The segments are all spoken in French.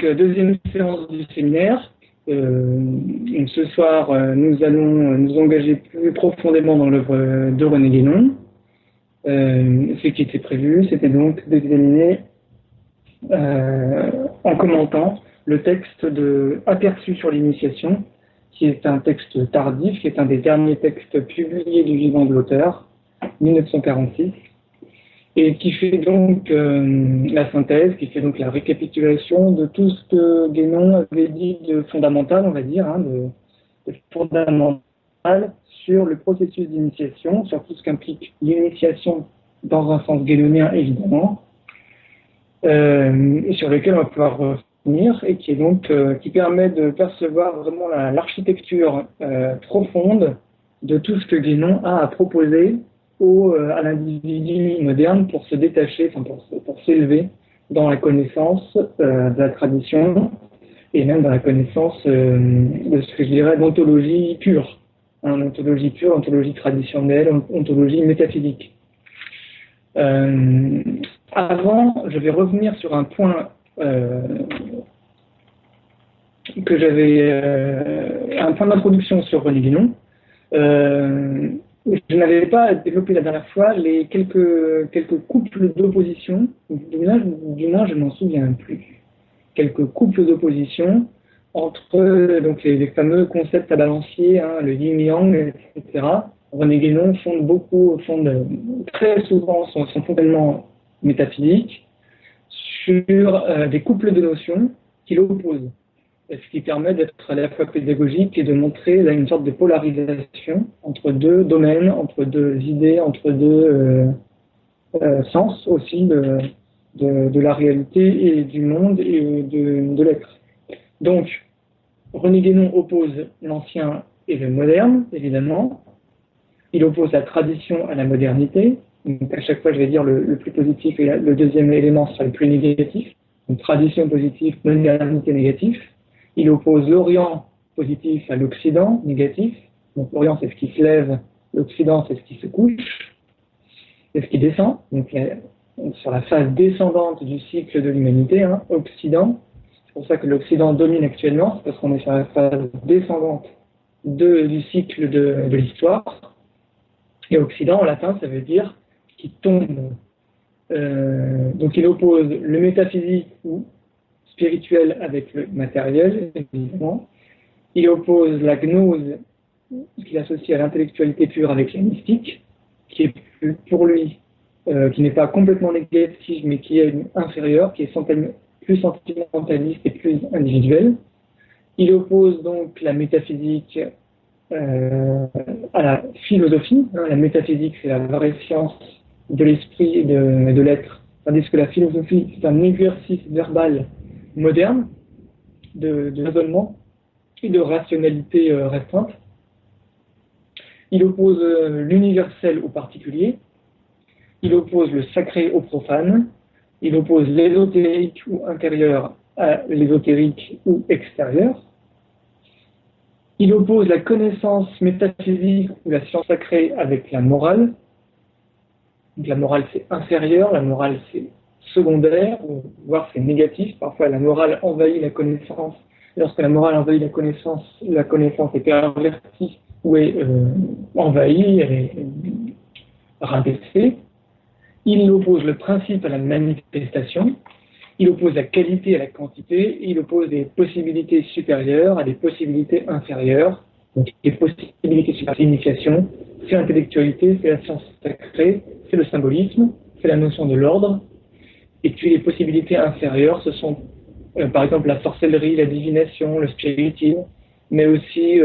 deuxième séance du séminaire. Donc ce soir, nous allons nous engager plus profondément dans l'œuvre de René Guénon. Ce qui était prévu, c'était donc d'examiner en commentant le texte de Aperçu sur l'initiation, qui est un texte tardif, qui est un des derniers textes publiés du vivant de l'auteur, 1946, et qui fait donc la synthèse, qui fait donc la récapitulation de tout ce que Guénon avait dit de fondamental, on va dire, de fondamental sur le processus d'initiation, sur tout ce qu'implique l'initiation dans un sens guénonien évidemment, et sur lequel on va pouvoir revenir, et qui est donc qui permet de percevoir vraiment l'architecture profonde de tout ce que Guénon a à proposer à l'individu moderne pour se détacher, enfin pour s'élever dans la connaissance de la tradition et même dans la connaissance de ce que je dirais d'ontologie pure, ontologie pure, ontologie traditionnelle, ontologie métaphysique. Avant, je vais revenir sur un point que j'avais, un point d'introduction sur René Guénon. Je n'avais pas développé la dernière fois les quelques couples d'opposition, du moins je m'en souviens plus, quelques couples d'opposition entre donc les fameux concepts à balancier, le yin-yang, etc. René Guénon fonde très souvent son fonctionnement métaphysique sur des couples de notions qu'il oppose. Ce qui permet d'être à la fois pédagogique et de montrer une sorte de polarisation entre deux domaines, entre deux idées, entre deux sens aussi de la réalité et du monde et de l'être. Donc, René Guénon oppose l'ancien et le moderne, évidemment. Il oppose la tradition à la modernité. Donc, à chaque fois, je vais dire le plus positif et le deuxième élément sera le plus négatif. Donc, tradition positive, modernité négatif. Il oppose l'Orient positif à l'Occident négatif. Donc l'Orient, c'est ce qui se lève, l'Occident, c'est ce qui se couche, c'est ce qui descend. Donc sur la phase descendante du cycle de l'humanité, Occident. C'est pour ça que l'Occident domine actuellement, c'est parce qu'on est sur la phase descendante du cycle de l'histoire. Et Occident, en latin, ça veut dire qui tombe. Donc il oppose le métaphysique ou spirituel avec le matériel, évidemment. Il oppose la gnose qu'il associe à l'intellectualité pure avec la mystique, qui est pour lui, qui n'est pas complètement négative, mais qui est inférieure, qui est plus sentimentaliste et plus individuelle. Il oppose donc la métaphysique à la philosophie. La métaphysique, c'est la vraie science de l'esprit et de l'être, tandis que la philosophie, c'est un exercice verbal moderne de raisonnement et de rationalité restreinte. Il oppose l'universel au particulier, il oppose le sacré au profane, il oppose l'ésotérique ou intérieur à l'ésotérique ou extérieur, il oppose la connaissance métaphysique ou la science sacrée avec la morale. Donc la morale c'est inférieur, la morale c'est secondaire, voire c'est négatif. Parfois la morale envahit la connaissance. Lorsque la morale envahit la connaissance est pervertie ou est envahie, elle est rabaissée. Il oppose le principe à la manifestation, il oppose la qualité à la quantité, il oppose des possibilités supérieures à des possibilités inférieures. Donc les possibilités supérieures, c'est l'initiation, c'est l'intellectualité, c'est la science sacrée, c'est le symbolisme, c'est la notion de l'ordre. Et puis les possibilités inférieures, ce sont par exemple la sorcellerie, la divination, le spiritisme, mais aussi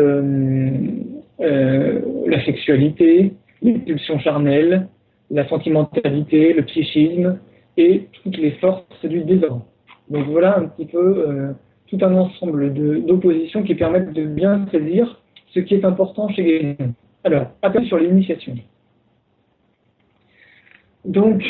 la sexualité, les pulsions charnelles, la sentimentalité, le psychisme et toutes les forces du désordre. Donc voilà un petit peu tout un ensemble d'oppositions qui permettent de bien saisir ce qui est important chez Guénon. Alors, appel sur l'initiation. Donc,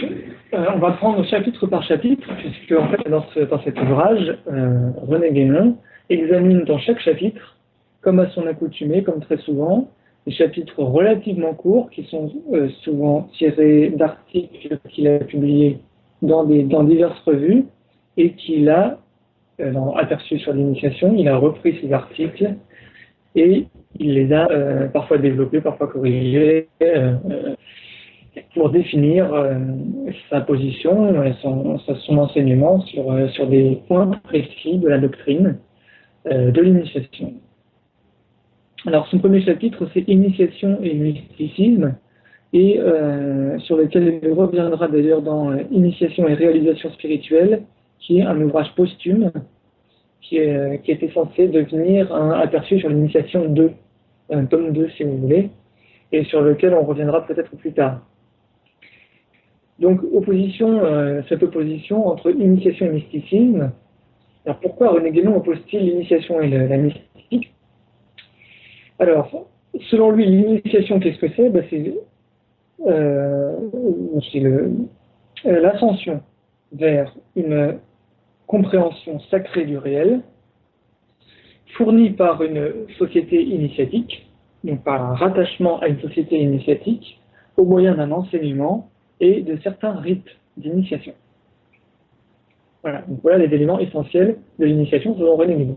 on va prendre chapitre par chapitre, puisque en fait, dans cet ouvrage, René Guénon examine dans chaque chapitre, comme à son accoutumée, comme très souvent, des chapitres relativement courts, qui sont souvent tirés d'articles qu'il a publiés dans diverses revues, et qu'il a dans Aperçu sur l'initiation, il a repris ces articles et il les a parfois développés, parfois corrigés, pour définir sa position, son enseignement sur des points précis de la doctrine de l'initiation. Alors, son premier chapitre, c'est Initiation et mysticisme, et sur lequel il reviendra d'ailleurs dans Initiation et réalisation spirituelle, qui est un ouvrage posthume, qui était censé devenir un aperçu sur l'initiation 2, un tome 2 si vous voulez, et sur lequel on reviendra peut-être plus tard. Donc, cette opposition entre initiation et mysticisme. Alors, pourquoi René Guénon oppose-t-il l'initiation et la mystique? Alors, selon lui, l'initiation, qu'est-ce que c'est? C'est l'ascension vers une compréhension sacrée du réel, fournie par une société initiatique, donc par un rattachement à une société initiatique, au moyen d'un enseignement et de certains rites d'initiation. Voilà, donc voilà les éléments essentiels de l'initiation selon René Guénon.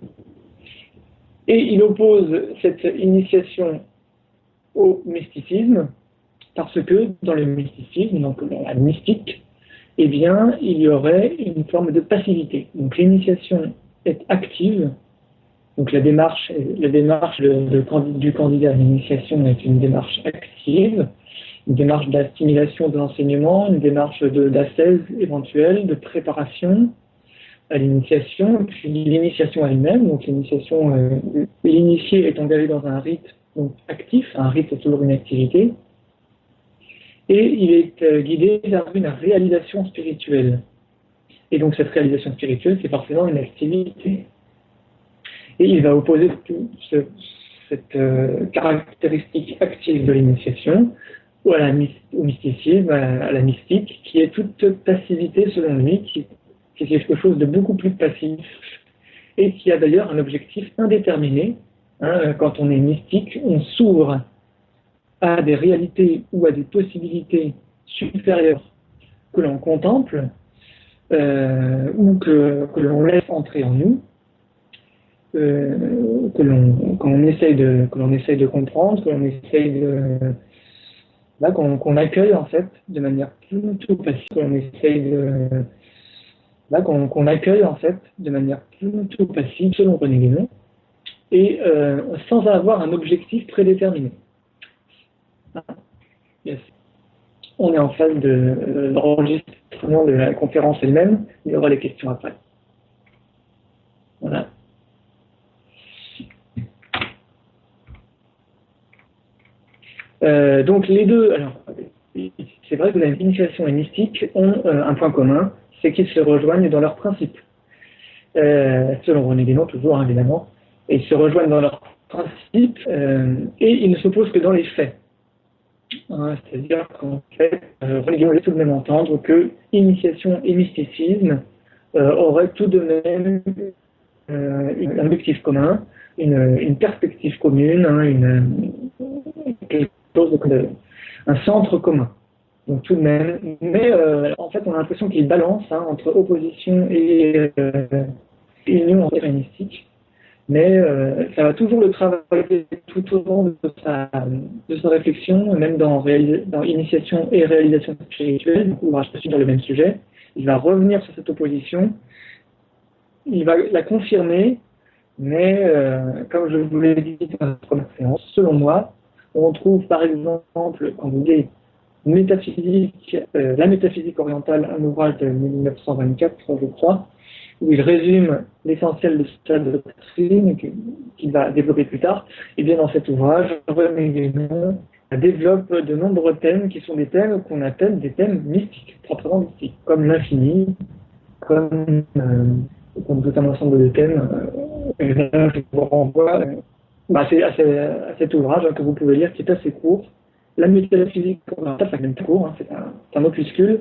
Et il oppose cette initiation au mysticisme, parce que dans le mysticisme, donc dans la mystique, eh bien, il y aurait une forme de passivité. Donc l'initiation est active, donc la démarche du candidat à l'initiation est une démarche active, une démarche d'assimilation de l'enseignement, une démarche d'ascèse éventuelle, de préparation à l'initiation, puis l'initiation elle-même. Donc l'initié est engagé dans un rite donc actif, un rite c'est toujours une activité, et il est guidé vers une réalisation spirituelle. Et donc cette réalisation spirituelle, c'est forcément une activité. Et il va opposer cette caractéristique active de l'initiation au mysticisme, à la mystique, qui est toute passivité selon lui, qui est quelque chose de beaucoup plus passif, et qui a d'ailleurs un objectif indéterminé. Quand on est mystique, on s'ouvre à des réalités ou à des possibilités supérieures que l'on contemple, ou que l'on laisse entrer en nous, que l'on essaye de comprendre, que l'on essaye qu'on accueille en fait de manière plutôt passive, qu'on accueille en fait de manière plutôt passive selon René Guénon, et sans avoir un objectif prédéterminé. Yes. On est en phase d'enregistrement de la conférence elle-même, il y aura les questions après. Voilà. Donc les deux, alors c'est vrai que l'initiation et mystique ont un point commun, c'est qu'ils se rejoignent dans leurs principes. Selon René Guénon, toujours hein, évidemment, et ils se rejoignent dans leurs principes et ils ne s'opposent que dans les faits. C'est-à-dire qu'en fait, René Guénon laisse tout de même entendre que initiation et mysticisme auraient tout de même un objectif commun, une perspective commune, un centre commun. Donc tout de même, mais en fait on a l'impression qu'il y a une balance entre opposition et union mystique, mais ça va toujours le travailler tout au long de sa réflexion, même dans initiation et réalisation spirituelle, donc ouvrage sur le même sujet. Il va revenir sur cette opposition, il va la confirmer, mais comme je vous l'ai dit dans la première séance, selon moi, on trouve par exemple, quand vous voulez, la métaphysique orientale, un ouvrage de 1924, je crois, où il résume l'essentiel de sa doctrine qu'il va développer plus tard. Et bien dans cet ouvrage, René Guénon développe de nombreux thèmes qui sont des thèmes qu'on appelle des thèmes mystiques, proprement mystiques, comme l'infini, comme tout un ensemble de thèmes. Je vous renvoie à cet ouvrage que vous pouvez lire, qui est assez court. La métaphysique orientale, c'est même court, c'est un opuscule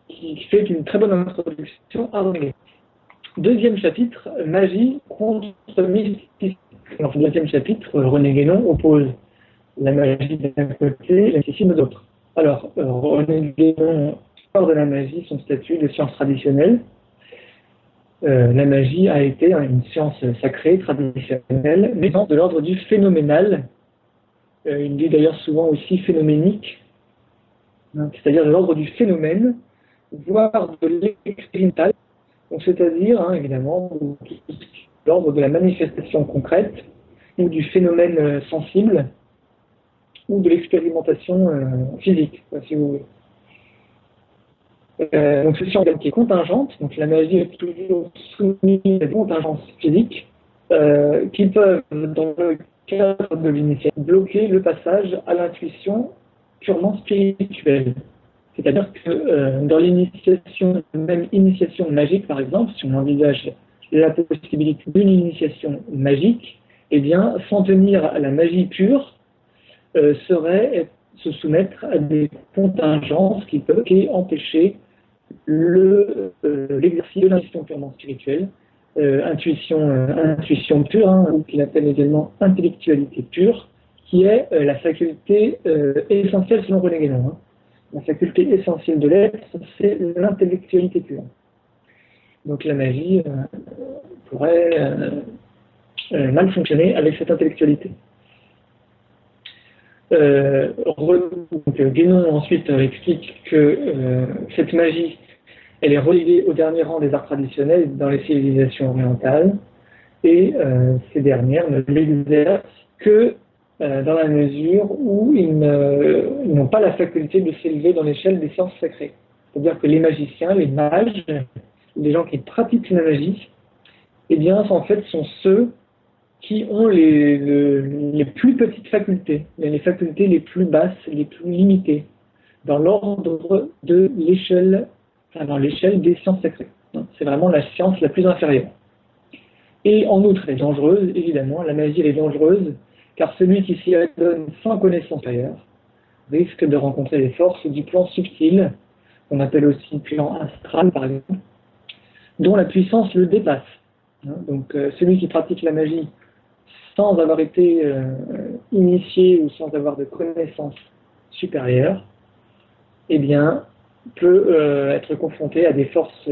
qui fait une très bonne introduction à René Guénon. Deuxième chapitre, magie contre mysticisme. Dans ce deuxième chapitre, René Guénon oppose la magie d'un côté et le mysticisme de l'autre. Alors, René Guénon sort de la magie son statut de science traditionnelle. la magie a été une science sacrée, traditionnelle, mais de l'ordre du phénoménal. Il dit d'ailleurs souvent aussi phénoménique, hein, c'est-à-dire de l'ordre du phénomène, voire de l'expérimental, c'est-à-dire, hein, évidemment, de l'ordre de la manifestation concrète, ou du phénomène sensible, ou de l'expérimentation physique, si vous voulez. Donc c'est une science qui est contingente, donc la magie est toujours soumise à des contingences physiques qui peuvent, dans le cadre de l'initiation, bloquer le passage à l'intuition purement spirituelle. C'est-à-dire que dans l'initiation, même initiation magique par exemple, si on envisage la possibilité d'une initiation magique, eh bien, s'en tenir à la magie pure serait se soumettre à des contingences qui peuvent empêcher l'exercice de l'intuition purement spirituelle, intuition pure, hein, ou qu'il appelle également intellectualité pure, qui est la faculté essentielle selon René Guénon. Hein. La faculté essentielle de l'être, c'est l'intellectualité pure. Donc la magie pourrait mal fonctionner avec cette intellectualité. Guénon ensuite explique que cette magie, elle est reléguée au dernier rang des arts traditionnels dans les civilisations orientales, et ces dernières ne l'exercent que dans la mesure où ils n'ont pas la faculté de s'élever dans l'échelle des sciences sacrées. C'est-à-dire que les magiciens, les mages, les gens qui pratiquent la magie, eh bien, en fait, sont ceux qui ont les plus petites facultés, les facultés les plus basses, les plus limitées, dans l'ordre de l'échelle, enfin dans l'échelle des sciences sacrées. C'est vraiment la science la plus inférieure. Et en outre, elle est dangereuse, évidemment, la magie elle est dangereuse, car celui qui s'y adonne sans connaissance ailleurs risque de rencontrer les forces du plan subtil, qu'on appelle aussi plan astral par exemple, dont la puissance le dépasse. Donc celui qui pratique la magie sans avoir été initié ou sans avoir de connaissances supérieures, eh bien, peut être confronté à des forces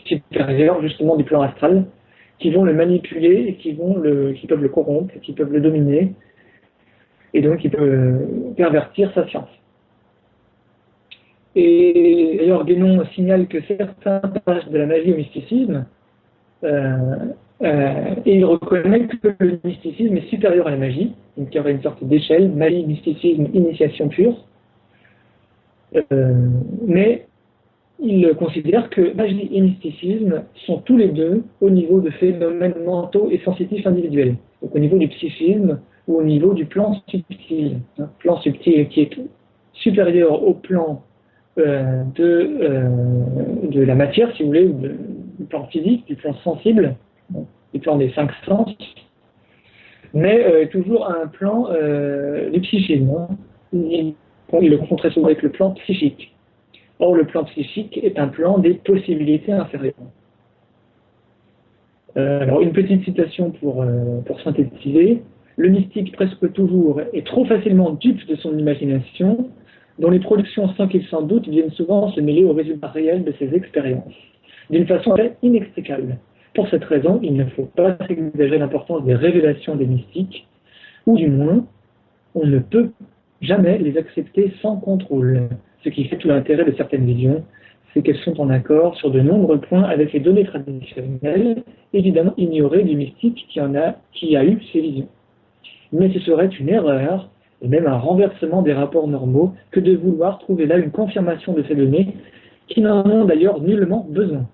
supérieures, justement du plan astral, qui vont le manipuler et qui peuvent le corrompre, qui peuvent le dominer, et donc qui peuvent pervertir sa science. Et d'ailleurs, Guénon signale que certains passages de la magie au mysticisme, et il reconnaît que le mysticisme est supérieur à la magie, donc il y aurait une sorte d'échelle, magie, mysticisme, initiation pure, mais il considère que magie et mysticisme sont tous les deux au niveau de phénomènes mentaux et sensitifs individuels, donc au niveau du psychisme ou au niveau du plan subtil, plan subtil qui est supérieur au plan de la matière, si vous voulez, ou du plan physique, du plan sensible, du plan des 5 sens, mais toujours à un plan du psychisme. Hein. Il le confond très souvent avec le plan psychique. Or, le plan psychique est un plan des possibilités inférieures. Alors, une petite citation pour synthétiser. Le mystique, presque toujours, est trop facilement dupe de son imagination, dont les productions, sans qu'il s'en doute, viennent souvent se mêler aux résultats réels de ses expériences, d'une façon inextricable. Pour cette raison, il ne faut pas exagérer l'importance des révélations des mystiques, ou du moins, on ne peut jamais les accepter sans contrôle. Ce qui fait tout l'intérêt de certaines visions, c'est qu'elles sont en accord sur de nombreux points avec les données traditionnelles, évidemment ignorées du mystique qui a eu ces visions. Mais ce serait une erreur, et même un renversement des rapports normaux, que de vouloir trouver là une confirmation de ces données, qui n'en ont d'ailleurs nullement besoin.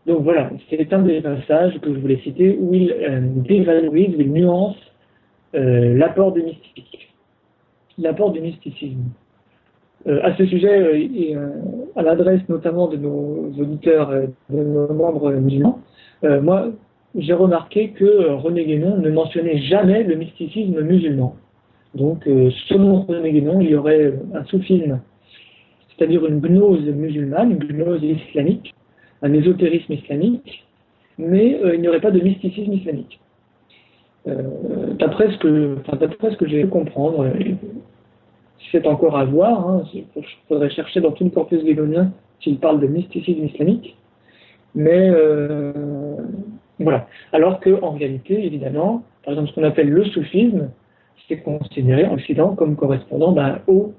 Donc voilà, c'est un des passages que je voulais citer où il dévalorise, où il nuance l'apport du mystique, l'apport du mysticisme. À ce sujet, et à l'adresse notamment de nos auditeurs, de nos membres musulmans, moi j'ai remarqué que René Guénon ne mentionnait jamais le mysticisme musulman. Donc selon René Guénon, il y aurait un soufisme, c'est-à-dire une gnose musulmane, une gnose islamique, un ésotérisme islamique, mais il n'y aurait pas de mysticisme islamique. D'après ce que j'ai pu comprendre, c'est encore à voir, hein, il faudrait chercher dans tout le corpus guénonien s'il parle de mysticisme islamique, mais voilà. Alors qu'en réalité, évidemment, par exemple, ce qu'on appelle le soufisme, c'est considéré en Occident comme correspondant au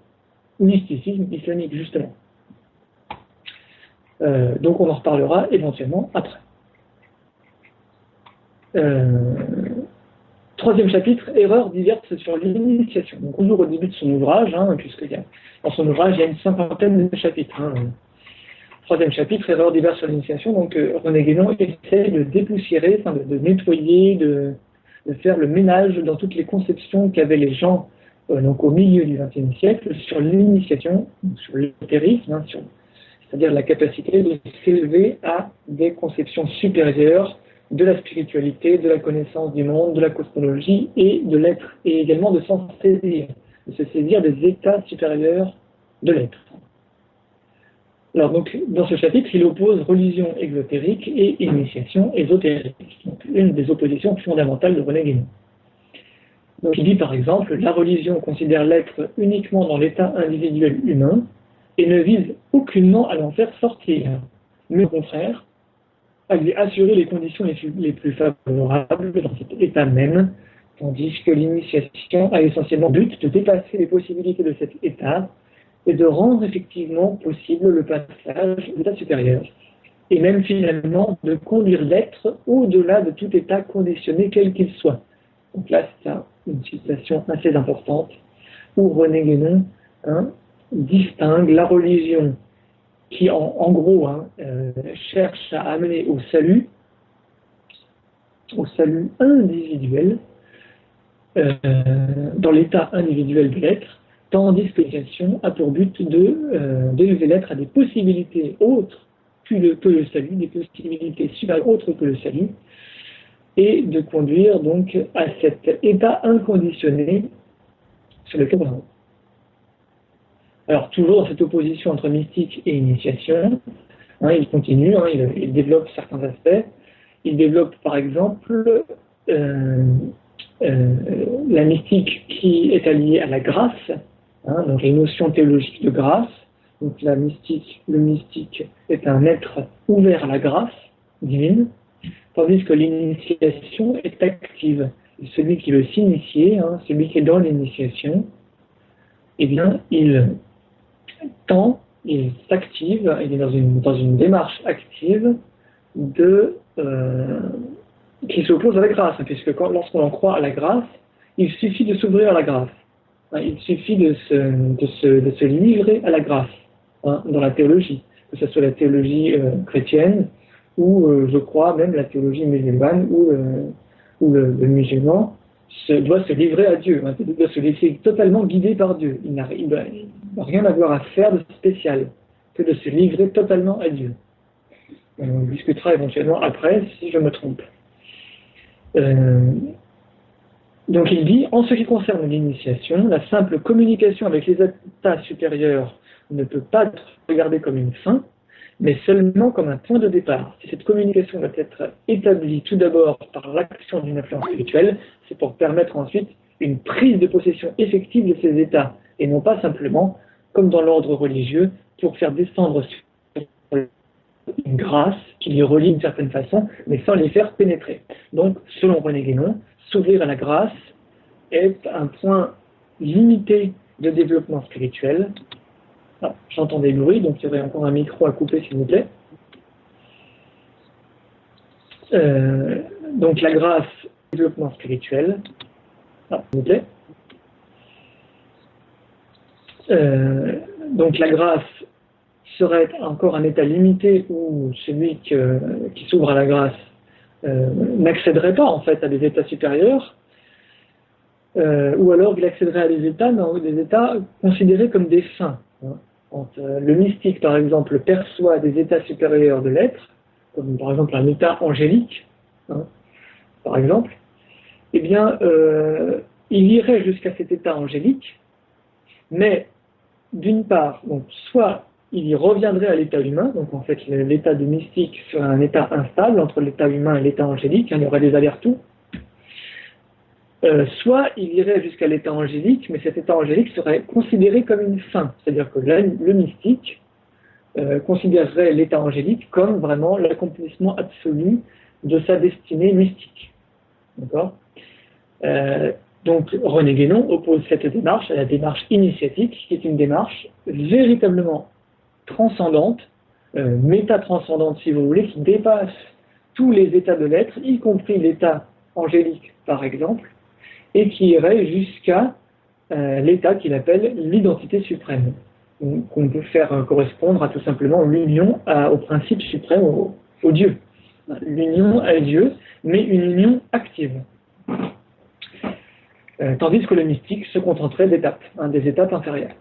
mysticisme islamique, justement. Donc on en reparlera éventuellement après. Troisième chapitre, erreurs diverses sur l'initiation. Donc toujours au début de son ouvrage, puisque dans son ouvrage, il y a une cinquantaine de chapitres. Troisième chapitre, erreurs diverses sur l'initiation. Donc René Guénon essaie de dépoussiérer, de nettoyer, de faire le ménage dans toutes les conceptions qu'avaient les gens donc au milieu du XXe siècle sur l'initiation, sur l'ésotérisme, c'est-à-dire la capacité de s'élever à des conceptions supérieures de la spiritualité, de la connaissance du monde, de la cosmologie et de l'être, et également de s'en saisir, de se saisir des états supérieurs de l'être. Alors donc, dans ce chapitre, il oppose religion exotérique et initiation ésotérique, donc une des oppositions fondamentales de René Guénon. Donc il dit par exemple, la religion considère l'être uniquement dans l'état individuel humain et ne vise aucunement à l'en faire sortir, mais au contraire, à lui assurer les conditions les plus favorables dans cet état même, tandis que l'initiation a essentiellement but de dépasser les possibilités de cet état et de rendre effectivement possible le passage à l'état supérieur, et même finalement de conduire l'être au-delà de tout état conditionné quel qu'il soit. Donc là, c'est une citation assez importante où René Guénon distingue la religion qui, en gros, cherche à amener au salut individuel, dans l'état individuel de l'être, tandis que l'initiation a pour but d'élever l'être à des possibilités autres que le salut, des possibilités supérieures autres que le salut, et de conduire donc à cet état inconditionné sur lequel on est. Alors, toujours dans cette opposition entre mystique et initiation, il continue, il développe certains aspects. Il développe par exemple la mystique qui est alliée à la grâce, donc les notions théologiques de grâce. Donc le mystique est un être ouvert à la grâce divine, tandis que l'initiation est active. Et celui qui veut s'initier, celui qui est dans l'initiation, eh bien, il s'active, il est dans une démarche active qui s'oppose à la grâce, puisque lorsqu'on en croit à la grâce, il suffit de s'ouvrir à la grâce. Il suffit de se livrer à la grâce dans la théologie, que ce soit la théologie chrétienne ou, je crois, même la théologie musulmane où le musulman doit se livrer à Dieu, il doit se laisser totalement guider par Dieu. Il n'a rien à avoir à faire de spécial que de se livrer totalement à Dieu. On discutera éventuellement après si je me trompe. Donc il dit, en ce qui concerne l'initiation, la simple communication avec les états supérieurs ne peut pas être regardée comme une fin, mais seulement comme un point de départ. Si cette communication doit être établie tout d'abord par l'action d'une influence spirituelle, c'est pour permettre ensuite une prise de possession effective de ces états, et non pas simplement, comme dans l'ordre religieux, pour faire descendre sur une grâce qui les relie d'une certaine façon, mais sans les faire pénétrer. Donc, selon René Guénon, s'ouvrir à la grâce est un point limité de développement spirituel. Ah, j'entends des bruits, donc il y aurait encore un micro à couper, s'il vous plaît. Donc la grâce, développement spirituel. Ah, s'il vous plaît. Donc la grâce serait encore un état limité où celui qui s'ouvre à la grâce n'accéderait pas en fait à des états supérieurs, ou alors il accéderait à des états considérés comme des fins. Quand le mystique, par exemple, perçoit des états supérieurs de l'être, comme par exemple un état angélique, par exemple, eh bien, il irait jusqu'à cet état angélique, mais d'une part, donc, soit il y reviendrait à l'état humain, donc en fait l'état de mystique serait un état instable entre l'état humain et l'état angélique, il y aurait des allers-retours, soit il irait jusqu'à l'état angélique, mais cet état angélique serait considéré comme une fin, c'est-à-dire que là, le mystique considérerait l'état angélique comme vraiment l'accomplissement absolu de sa destinée mystique. D'accord? Donc René Guénon oppose cette démarche à la démarche initiatique, qui est une démarche véritablement transcendante, méta-transcendante si vous voulez, qui dépasse tous les états de l'être, y compris l'état angélique par exemple, et qui irait jusqu'à l'état qu'il appelle l'identité suprême, qu'on peut faire correspondre à tout simplement l'union au principe suprême, au Dieu. L'union à Dieu, mais une union active. Tandis que le mystique se contenterait d'étapes, des étapes inférieures.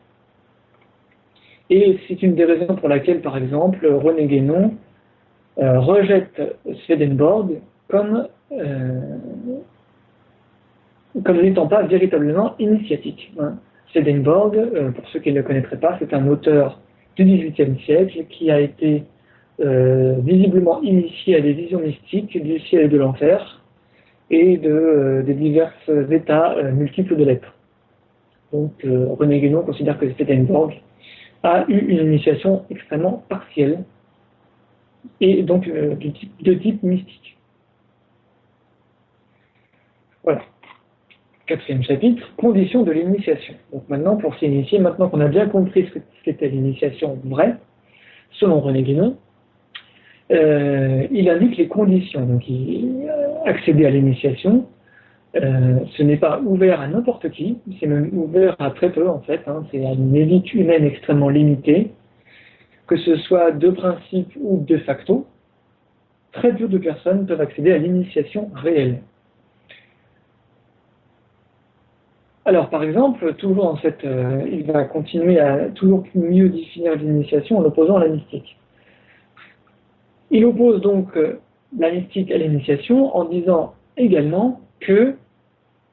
Et c'est une des raisons pour laquelle, par exemple, René Guénon rejette Swedenborg comme n'étant pas véritablement initiatique. Swedenborg, pour ceux qui ne le connaîtraient pas, c'est un auteur du XVIIIe siècle qui a été visiblement initié à des visions mystiques du ciel et de l'enfer et des divers états multiples de l'être. Donc René Guénon considère que Swedenborg a eu une initiation extrêmement partielle et donc de type mystique. Voilà. 4e chapitre, conditions de l'initiation. Donc maintenant, pour s'initier, maintenant qu'on a bien compris ce qu'était l'initiation vraie, selon René Guénon, il indique les conditions. Donc, accéder à l'initiation, ce n'est pas ouvert à n'importe qui, c'est même ouvert à très peu en fait, c'est à une élite humaine extrêmement limitée, que ce soit de principe ou de facto, très peu de personnes peuvent accéder à l'initiation réelle. Alors, par exemple, toujours en cette, il va continuer à toujours mieux définir l'initiation en l'opposant à la mystique. Il oppose donc la mystique à l'initiation en disant également que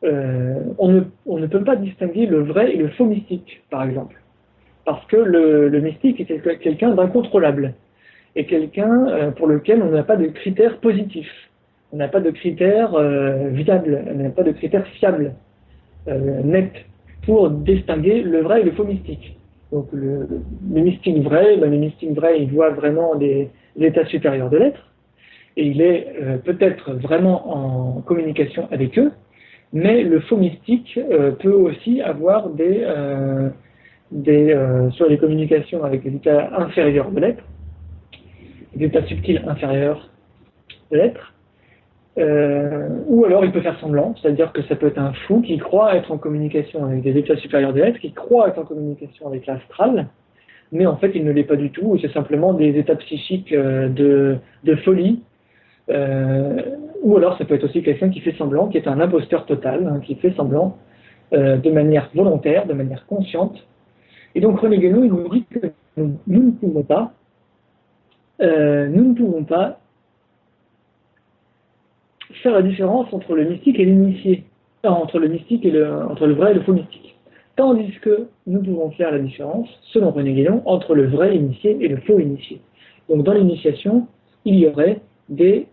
on ne peut pas distinguer le vrai et le faux mystique, par exemple. Parce que le mystique est quelqu'un d'incontrôlable et quelqu'un pour lequel on n'a pas de critères positifs, on n'a pas de critères viables, on n'a pas de critères fiables. Net pour distinguer le vrai et le faux mystique. Donc le mystique vrai, le mystique vrai, il voit vraiment des états supérieurs de l'être, et il est peut-être vraiment en communication avec eux, mais le faux mystique peut aussi avoir soit des communications avec des états inférieurs de l'être, des états subtils inférieurs de l'être, ou alors il peut faire semblant, c'est-à-dire que ça peut être un fou qui croit être en communication avec des états supérieurs de l'être, qui croit être en communication avec l'astral, mais en fait il ne l'est pas du tout, c'est simplement des états psychiques de folie, ou alors ça peut être aussi quelqu'un qui fait semblant, qui est un imposteur total, qui fait semblant de manière volontaire, de manière consciente. Et donc René Guénon, il nous dit que nous ne pouvons pas faire la différence entre le mystique et l'initié, entre le mystique et entre le vrai et le faux mystique. Tandis que nous pouvons faire la différence, selon René Guénon, entre le vrai initié et le faux initié. Donc dans l'initiation, il y aurait des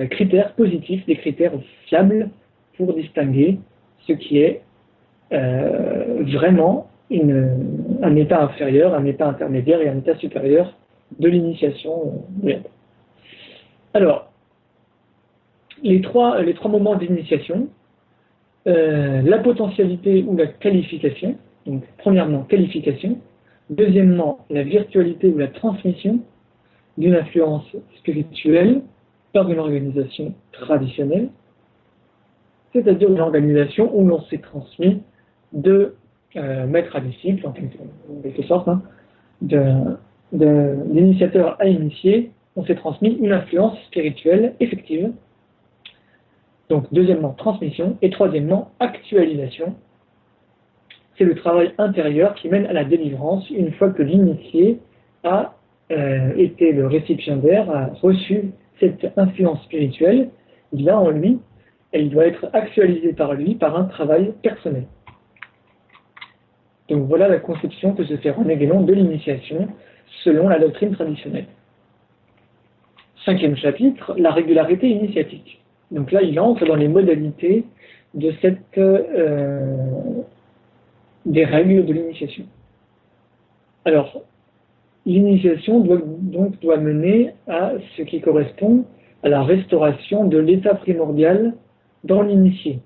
critères positifs, des critères fiables pour distinguer ce qui est vraiment un état inférieur, un état intermédiaire et un état supérieur de l'initiation. Alors, les trois moments d'initiation, la potentialité ou la qualification, donc premièrement qualification, deuxièmement la virtualité ou la transmission d'une influence spirituelle par une organisation traditionnelle, c'est-à-dire une organisation où l'on s'est transmis de maître à disciple, en quelque sorte, d'initiateur à initié, on s'est transmis une influence spirituelle effective. Donc, deuxièmement, transmission, et troisièmement, actualisation. C'est le travail intérieur qui mène à la délivrance une fois que l'initié a été le récipiendaire, a reçu cette influence spirituelle, il a en lui, elle doit être actualisée par lui par un travail personnel. Donc voilà la conception que se fait René Guénon de l'initiation selon la doctrine traditionnelle. 5e chapitre, la régularité initiatique. Donc là, il entre dans les modalités de des règles de l'initiation. Alors, l'initiation doit mener à ce qui correspond à la restauration de l'état primordial dans l'initié.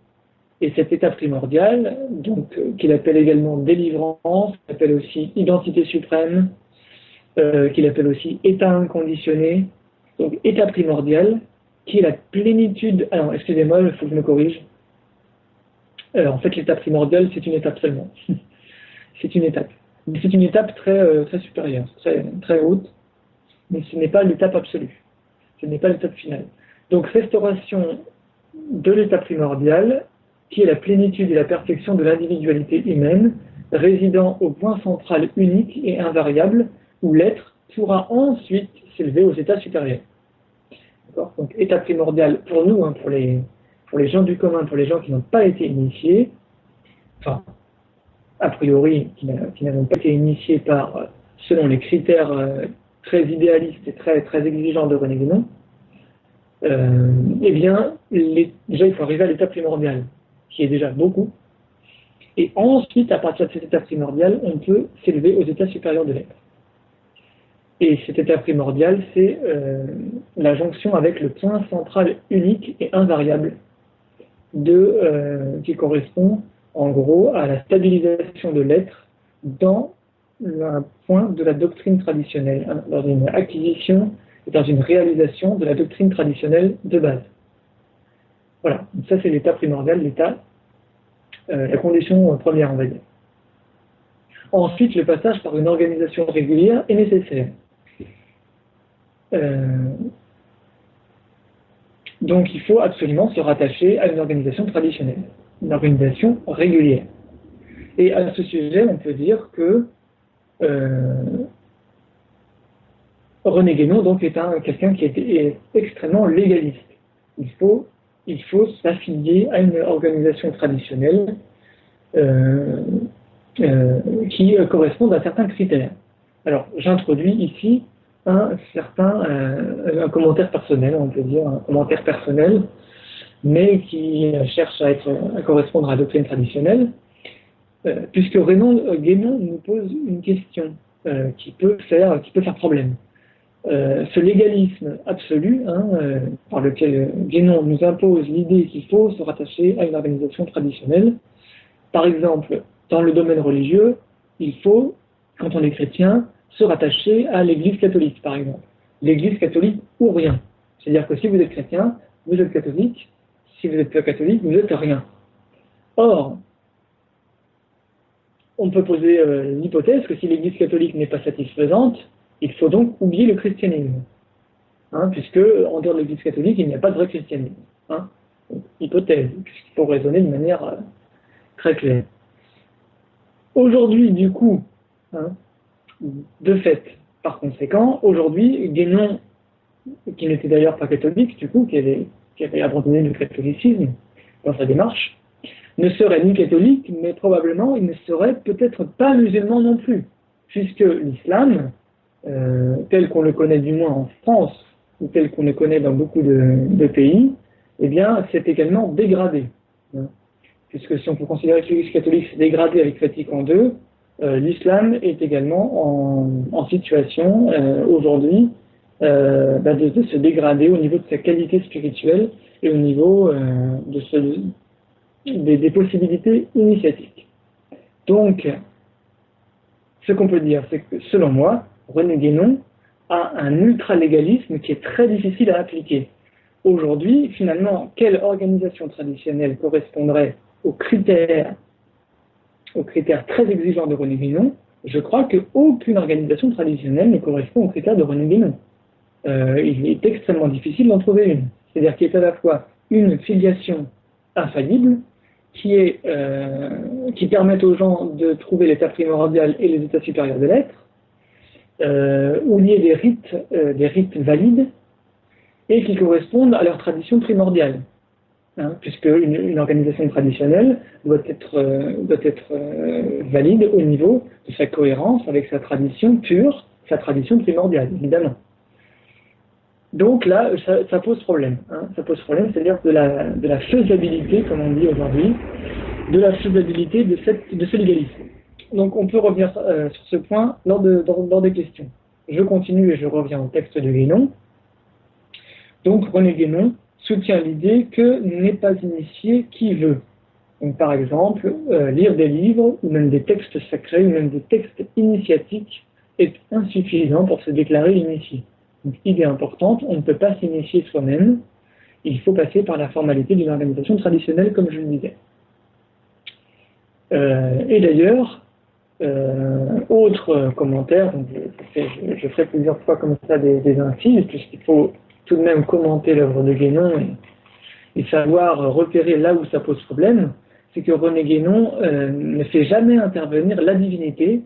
Et cet état primordial, donc qu'il appelle également délivrance, qu'il appelle aussi identité suprême, qu'il appelle aussi état inconditionné, donc état primordial, qui est la plénitude. Alors, excusez-moi, il faut que je me corrige. En fait, l'état primordial, c'est une étape seulement. C'est une étape. Mais c'est une étape très supérieure, très haute, mais ce n'est pas l'étape absolue. Ce n'est pas l'étape finale. Donc, restauration de l'état primordial, qui est la plénitude et la perfection de l'individualité humaine, résidant au point central unique et invariable, où l'être pourra ensuite s'élever aux états supérieurs. Donc, état primordial pour nous, hein, pour les gens du commun, pour les gens qui n'ont pas été initiés, enfin, a priori, qui n'ont pas été initiés selon les critères très idéalistes et très exigeants de René Guénon, eh bien, déjà, il faut arriver à l'état primordial, qui est déjà beaucoup, et ensuite, à partir de cet état primordial, on peut s'élever aux états supérieurs de l'être. Et cet état primordial, c'est la jonction avec le point central unique et invariable qui correspond en gros à la stabilisation de l'être dans un point de la doctrine traditionnelle, hein, dans une acquisition et dans une réalisation de la doctrine traditionnelle de base. Voilà, donc ça c'est l'état primordial, la condition première, on va dire. Ensuite, le passage par une organisation régulière est nécessaire. Donc il faut absolument se rattacher à une organisation traditionnelle, une organisation régulière. Et à ce sujet, on peut dire que René Guénon donc, est quelqu'un qui est extrêmement légaliste. Il faut s'affilier à une organisation traditionnelle qui correspond à certains critères. Alors, j'introduis ici un commentaire personnel, on peut dire, un commentaire personnel, mais qui cherche à correspondre à la doctrine traditionnelle, puisque Guénon nous pose une question qui peut faire problème. Ce légalisme absolu, par lequel Guénon nous impose l'idée qu'il faut se rattacher à une organisation traditionnelle. Par exemple, dans le domaine religieux, il faut, quand on est chrétien, se rattacher à l'Église catholique, par exemple. L'Église catholique ou rien. C'est-à-dire que si vous êtes chrétien, vous êtes catholique. Si vous n'êtes pas catholique, vous n'êtes rien. Or, on peut poser l'hypothèse que si l'Église catholique n'est pas satisfaisante, il faut donc oublier le christianisme. Puisque, en dehors de l'Église catholique, il n'y a pas de vrai christianisme. Donc, hypothèse, puisqu'il faut raisonner de manière très claire. Aujourd'hui, du coup, de fait, par conséquent, aujourd'hui, Guénon, qui n'était d'ailleurs pas catholique, du coup, qui avait abandonné le catholicisme dans sa démarche, ne serait ni catholique, mais probablement il ne serait peut-être pas musulman non plus, puisque l'islam, tel qu'on le connaît du moins en France, ou tel qu'on le connaît dans beaucoup de pays, eh bien, c'est également dégradé. Puisque si on peut considérer que l'Église catholique s'est dégradée avec Vatican II, l'islam est également en situation aujourd'hui de se dégrader au niveau de sa qualité spirituelle et au niveau des possibilités initiatiques. Donc, ce qu'on peut dire, c'est que selon moi, René Guénon a un ultra-légalisme qui est très difficile à appliquer. Aujourd'hui, finalement, quelle organisation traditionnelle correspondrait aux critères très exigeants de René Guénon? Je crois qu'aucune organisation traditionnelle ne correspond aux critères de René Guénon. Il est extrêmement difficile d'en trouver une. C'est-à-dire qu'il y a à la fois une filiation infaillible qui permet aux gens de trouver l'état primordial et les états supérieurs de l'être, où il y ait des rites valides et qui correspondent à leur tradition primordiale. Puisque une organisation traditionnelle doit être valide au niveau de sa cohérence avec sa tradition pure, sa tradition primordiale, évidemment. Donc là, ça pose problème. Ça pose problème, c'est-à-dire de la faisabilité, comme on dit aujourd'hui, de la faisabilité de ce légalisme. Donc on peut revenir sur ce point lors des questions. je continue et je reviens au texte de Guénon. Donc René Guénon soutient l'idée que n'est pas initié qui veut. Donc par exemple, lire des livres ou même des textes sacrés ou même des textes initiatiques est insuffisant pour se déclarer initié. Donc idée importante, on ne peut pas s'initier soi-même, il faut passer par la formalité d'une organisation traditionnelle comme je le disais. Et d'ailleurs, autre commentaire, donc je ferai plusieurs fois comme ça des incises, puisqu'il faut tout de même commenter l'œuvre de Guénon et savoir repérer là où ça pose problème, c'est que René Guénon ne fait jamais intervenir la divinité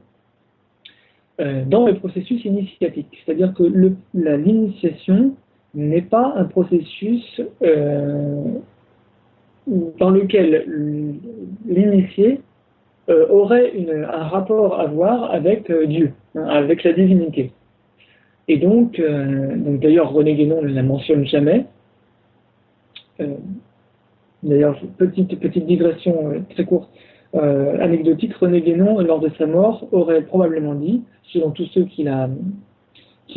dans le processus initiatique. C'est-à-dire que l'initiation n'est pas un processus dans lequel l'initié aurait un rapport à voir avec Dieu, hein, avec la divinité. Et donc d'ailleurs, René Guénon ne la mentionne jamais. D'ailleurs, petite digression très courte, anecdotique, René Guénon, lors de sa mort, aurait probablement dit, selon tous ceux qui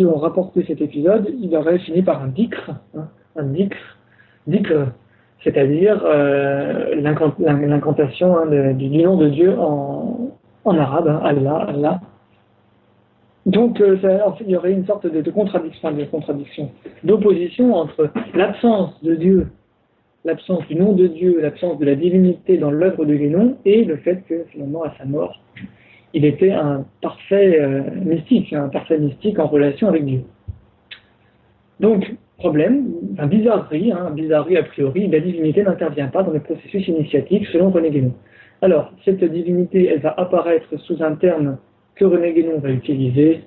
ont rapporté cet épisode, il aurait fini par un dhikr, hein, dhikr, c'est-à-dire l'incantation hein, du nom de Dieu en arabe, hein, Allah, Allah. Donc il y aurait une sorte de contradiction, d'opposition entre l'absence de Dieu, l'absence du nom de Dieu, l'absence de la divinité dans l'œuvre de Guénon, et le fait que finalement à sa mort, il était un parfait mystique en relation avec Dieu. Donc, problème, bizarrerie a priori, la divinité n'intervient pas dans le processus initiatique selon René Guénon. Alors, cette divinité, elle va apparaître sous un terme que René Guénon va utiliser,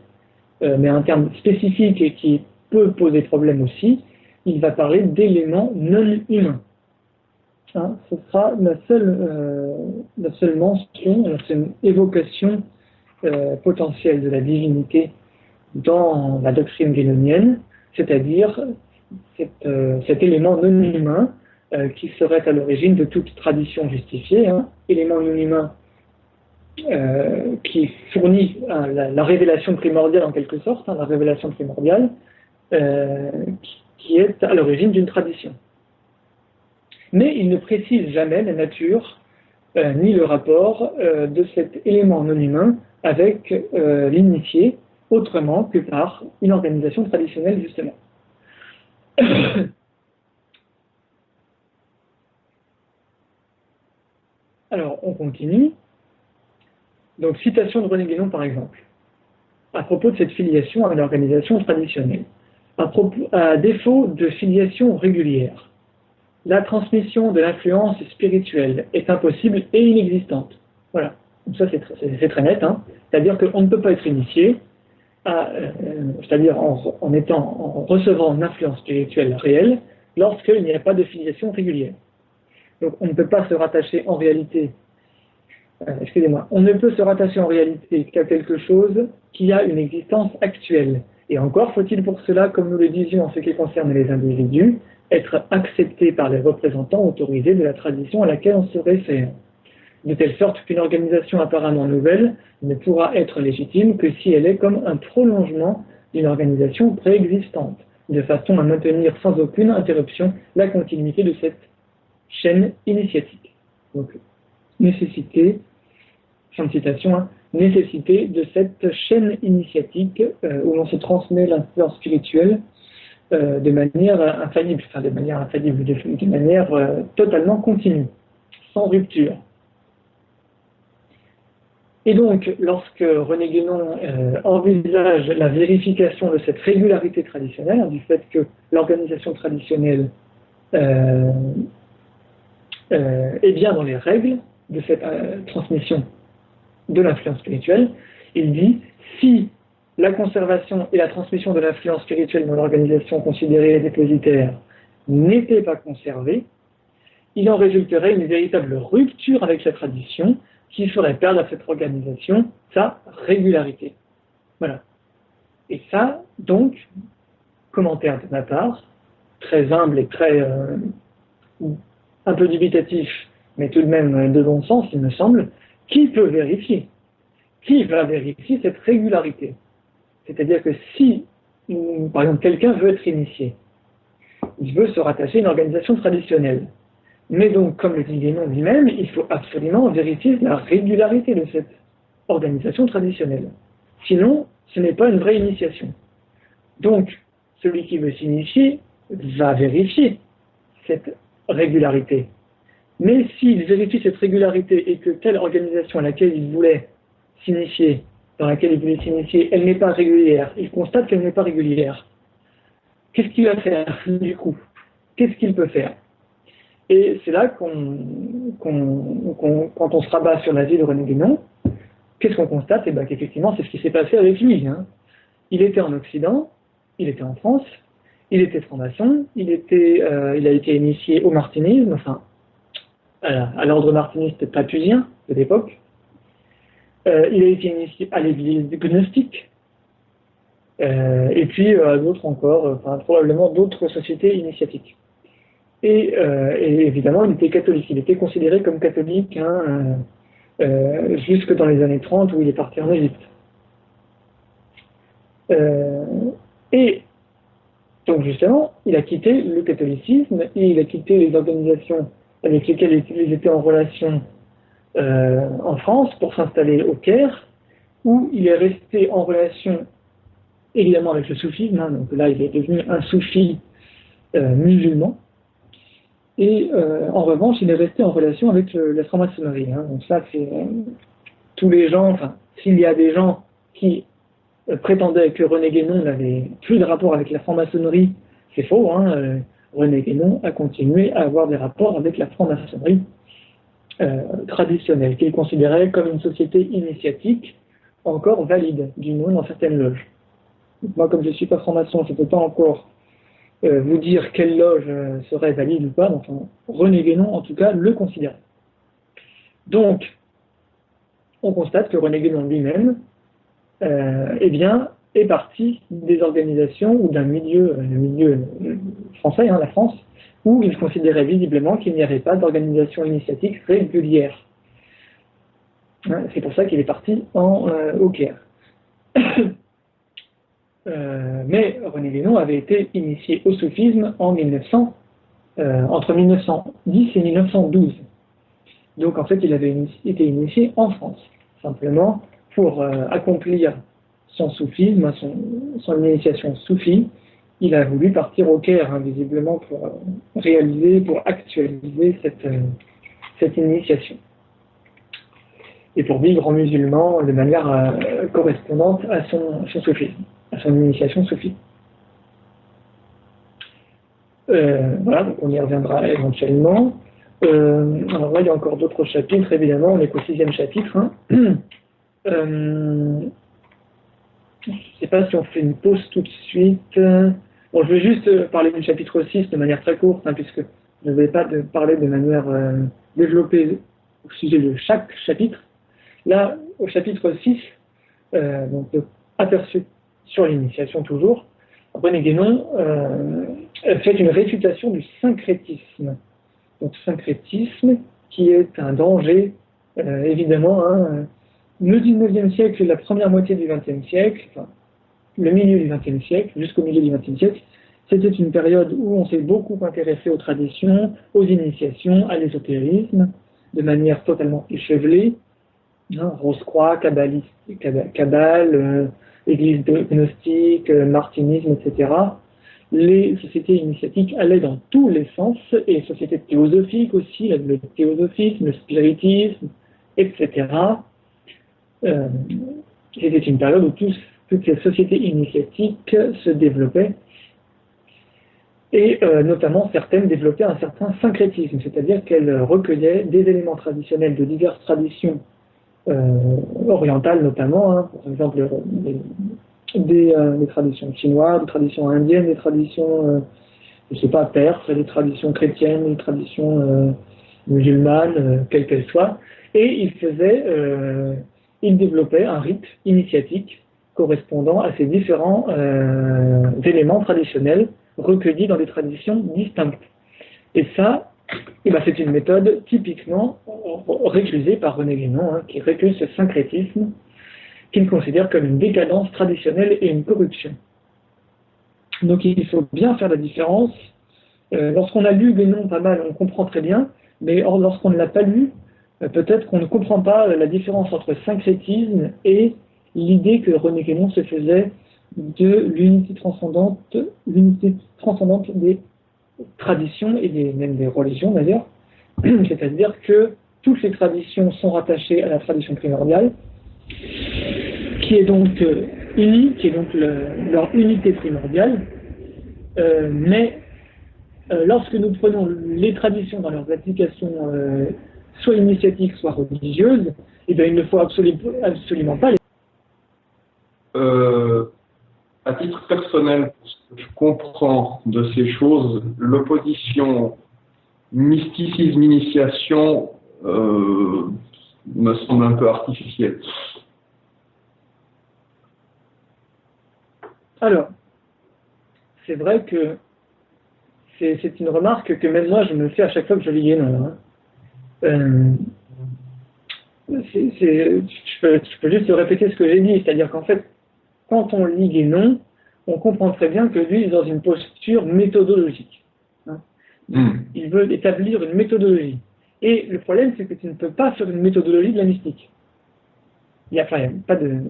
mais un terme spécifique et qui peut poser problème aussi. Il va parler d'éléments non humains. Hein, ce sera la seule mention, la seule évocation potentielle de la divinité dans la doctrine guénonienne, c'est-à-dire cet élément non humain qui serait à l'origine de toute tradition justifiée, hein, élément non humain qui fournit la révélation primordiale en quelque sorte, hein, la révélation primordiale qui est à l'origine d'une tradition. Mais il ne précise jamais la nature ni le rapport de cet élément non humain avec l'initié, autrement que par une organisation traditionnelle justement. Alors, on continue. Donc, citation de René Guénon, par exemple, à propos de cette filiation à l'organisation traditionnelle. À défaut de filiation régulière, la transmission de l'influence spirituelle est impossible et inexistante. Voilà. Donc ça, c'est très net. Hein. C'est-à-dire qu'on ne peut pas être initié, c'est-à-dire en recevant une influence spirituelle réelle, lorsqu'il n'y a pas de filiation régulière. Donc on ne peut pas se rattacher en réalité, on ne peut se rattacher en réalité qu'à quelque chose qui a une existence actuelle. Et encore faut-il pour cela, comme nous le disions en ce qui concerne les individus, être accepté par les représentants autorisés de la tradition à laquelle on se réfère. De telle sorte qu'une organisation apparemment nouvelle ne pourra être légitime que si elle est comme un prolongement d'une organisation préexistante, de façon à maintenir sans aucune interruption la continuité de cette chaîne initiatique. Donc, nécessité, fin de citation, hein, nécessité de cette chaîne initiatique où l'on se transmet l'influence spirituelle de manière infaillible, de manière totalement continue, sans rupture. Et donc, lorsque René Guénon envisage la vérification de cette régularité traditionnelle, hein, du fait que l'organisation traditionnelle est bien dans les règles de cette transmission de l'influence spirituelle, il dit si la conservation et la transmission de l'influence spirituelle dans l'organisation considérée dépositaire n'étaient pas conservées, il en résulterait une véritable rupture avec la tradition qui ferait perdre à cette organisation sa régularité. Voilà. Et ça, donc, commentaire de ma part, très humble et très un peu dubitatif, mais tout de même de bon sens, il me semble, qui peut vérifier? Qui va vérifier cette régularité? C'est-à-dire que si, par exemple, quelqu'un veut être initié, il veut se rattacher à une organisation traditionnelle. Mais donc, comme le dit Guénon lui-même, il faut absolument vérifier la régularité de cette organisation traditionnelle. Sinon, ce n'est pas une vraie initiation. Donc, celui qui veut s'initier va vérifier cette régularité. Mais s'il vérifie cette régularité et que telle organisation à laquelle il voulait s'initier, dans laquelle il voulait s'initier, elle n'est pas régulière, il constate qu'elle n'est pas régulière, qu'est-ce qu'il va faire du coup? Qu'est-ce qu'il peut faire? Et c'est là quand on se rabat sur la vie de René Guénon, qu'est-ce qu'on constate? Eh bien, qu'effectivement, c'est ce qui s'est passé avec lui. Hein. Il était en Occident, il était en France, il était franc-maçon, il a été initié au martinisme, enfin, à l'ordre martiniste papusien de l'époque. Il a été initié à l'église gnostique, et puis à d'autres encore, enfin, probablement d'autres sociétés initiatiques. Et évidemment, il était catholique, il était considéré comme catholique hein, jusque dans les années 30 où il est parti en Égypte. Et donc justement, il a quitté le catholicisme et il a quitté les organisations avec lesquelles il était en relation en France pour s'installer au Caire, où il est resté en relation évidemment avec le soufisme, hein, donc là il est devenu un soufi musulman, et en revanche il est resté en relation avec la franc-maçonnerie. Hein, donc ça c'est tous les gens, enfin s'il y a des gens qui prétendait que René Guénon n'avait plus de rapport avec la franc-maçonnerie, c'est faux. Hein, René Guénon a continué à avoir des rapports avec la franc-maçonnerie traditionnelle, qu'il considérait comme une société initiatique encore valide, du moins dans certaines loges. Donc moi, comme je ne suis pas franc-maçon, je ne peux pas encore vous dire quelle loge serait valide ou pas, enfin, René Guénon, en tout cas, le considérait. Donc, on constate que René Guénon lui-même eh bien, est parti des organisations ou d'un milieu, le milieu français, hein, la France, où il considérait visiblement qu'il n'y avait pas d'organisation initiatique régulière. Hein, c'est pour ça qu'il est parti au Caire. Mais René Guénon avait été initié au soufisme entre 1910 et 1912. Donc en fait, il avait été initié en France, simplement pour accomplir son soufisme, son initiation soufie. Il a voulu partir au Caire, hein, visiblement, pour réaliser, pour actualiser cette initiation. Et pour vivre en musulman de manière correspondante à son soufisme, à son initiation soufie. Voilà, donc on y reviendra éventuellement. Alors là, il y a encore d'autres chapitres, évidemment, on est qu'au 6e chapitre. Hein. Je ne sais pas si on fait une pause tout de suite. Bon, je vais juste parler du chapitre 6 de manière très courte, hein, puisque je ne vais pas parler de manière développée au sujet de chaque chapitre. Là, au chapitre 6, donc aperçu sur l'initiation toujours, René Guénon fait une réfutation du syncrétisme. Donc syncrétisme qui est un danger, évidemment, hein, le 19e siècle et la première moitié du 20e siècle, enfin, le milieu du 20e siècle, jusqu'au milieu du 20e siècle, c'était une période où on s'est beaucoup intéressé aux traditions, aux initiations, à l'ésotérisme, de manière totalement échevelée, hein, Rose-Croix, Kabbale, Église gnostique, martinisme, etc. Les sociétés initiatiques allaient dans tous les sens, et les sociétés théosophiques aussi, le théosophisme, le spiritisme, etc. C'était une période où toutes ces sociétés initiatiques se développaient, et notamment certaines développaient un certain syncrétisme, c'est-à-dire qu'elles recueillaient des éléments traditionnels de diverses traditions orientales notamment, hein, par exemple des traditions chinoises, des traditions indiennes, des traditions, je ne sais pas, perses, des traditions chrétiennes, des traditions musulmanes, quelles qu'elles soient, et il développait un rite initiatique correspondant à ces différents éléments traditionnels recueillis dans des traditions distinctes. Et ça, c'est une méthode typiquement récusée par René Guénon, hein, qui récuse ce syncrétisme qu'il considère comme une décadence traditionnelle et une corruption. Donc il faut bien faire la différence. Lorsqu'on a lu Guénon pas mal, on comprend très bien, mais lorsqu'on ne l'a pas lu, peut-être qu'on ne comprend pas la différence entre syncrétisme et l'idée que René Guénon se faisait de l'unité transcendante des traditions et même des religions d'ailleurs. C'est-à-dire que toutes les traditions sont rattachées à la tradition primordiale, qui est donc unie, qui est donc leur unité primordiale, mais lorsque nous prenons les traditions dans leurs applications soit initiatiques, soit religieuses, eh bien, il ne faut absolument pas les... À titre personnel, pour ce que je comprends de ces choses, l'opposition mysticisme-initiation me semble un peu artificielle. Alors, c'est vrai que c'est une remarque que même moi je me fais à chaque fois que je lis Guénon. Je peux juste répéter ce que j'ai dit, c'est-à-dire qu'en fait, quand on lit Guénon, on comprend très bien que lui est dans une posture méthodologique. Il veut établir une méthodologie. Et le problème, c'est que tu ne peux pas faire une méthodologie de la mystique. Il n'y a pas de...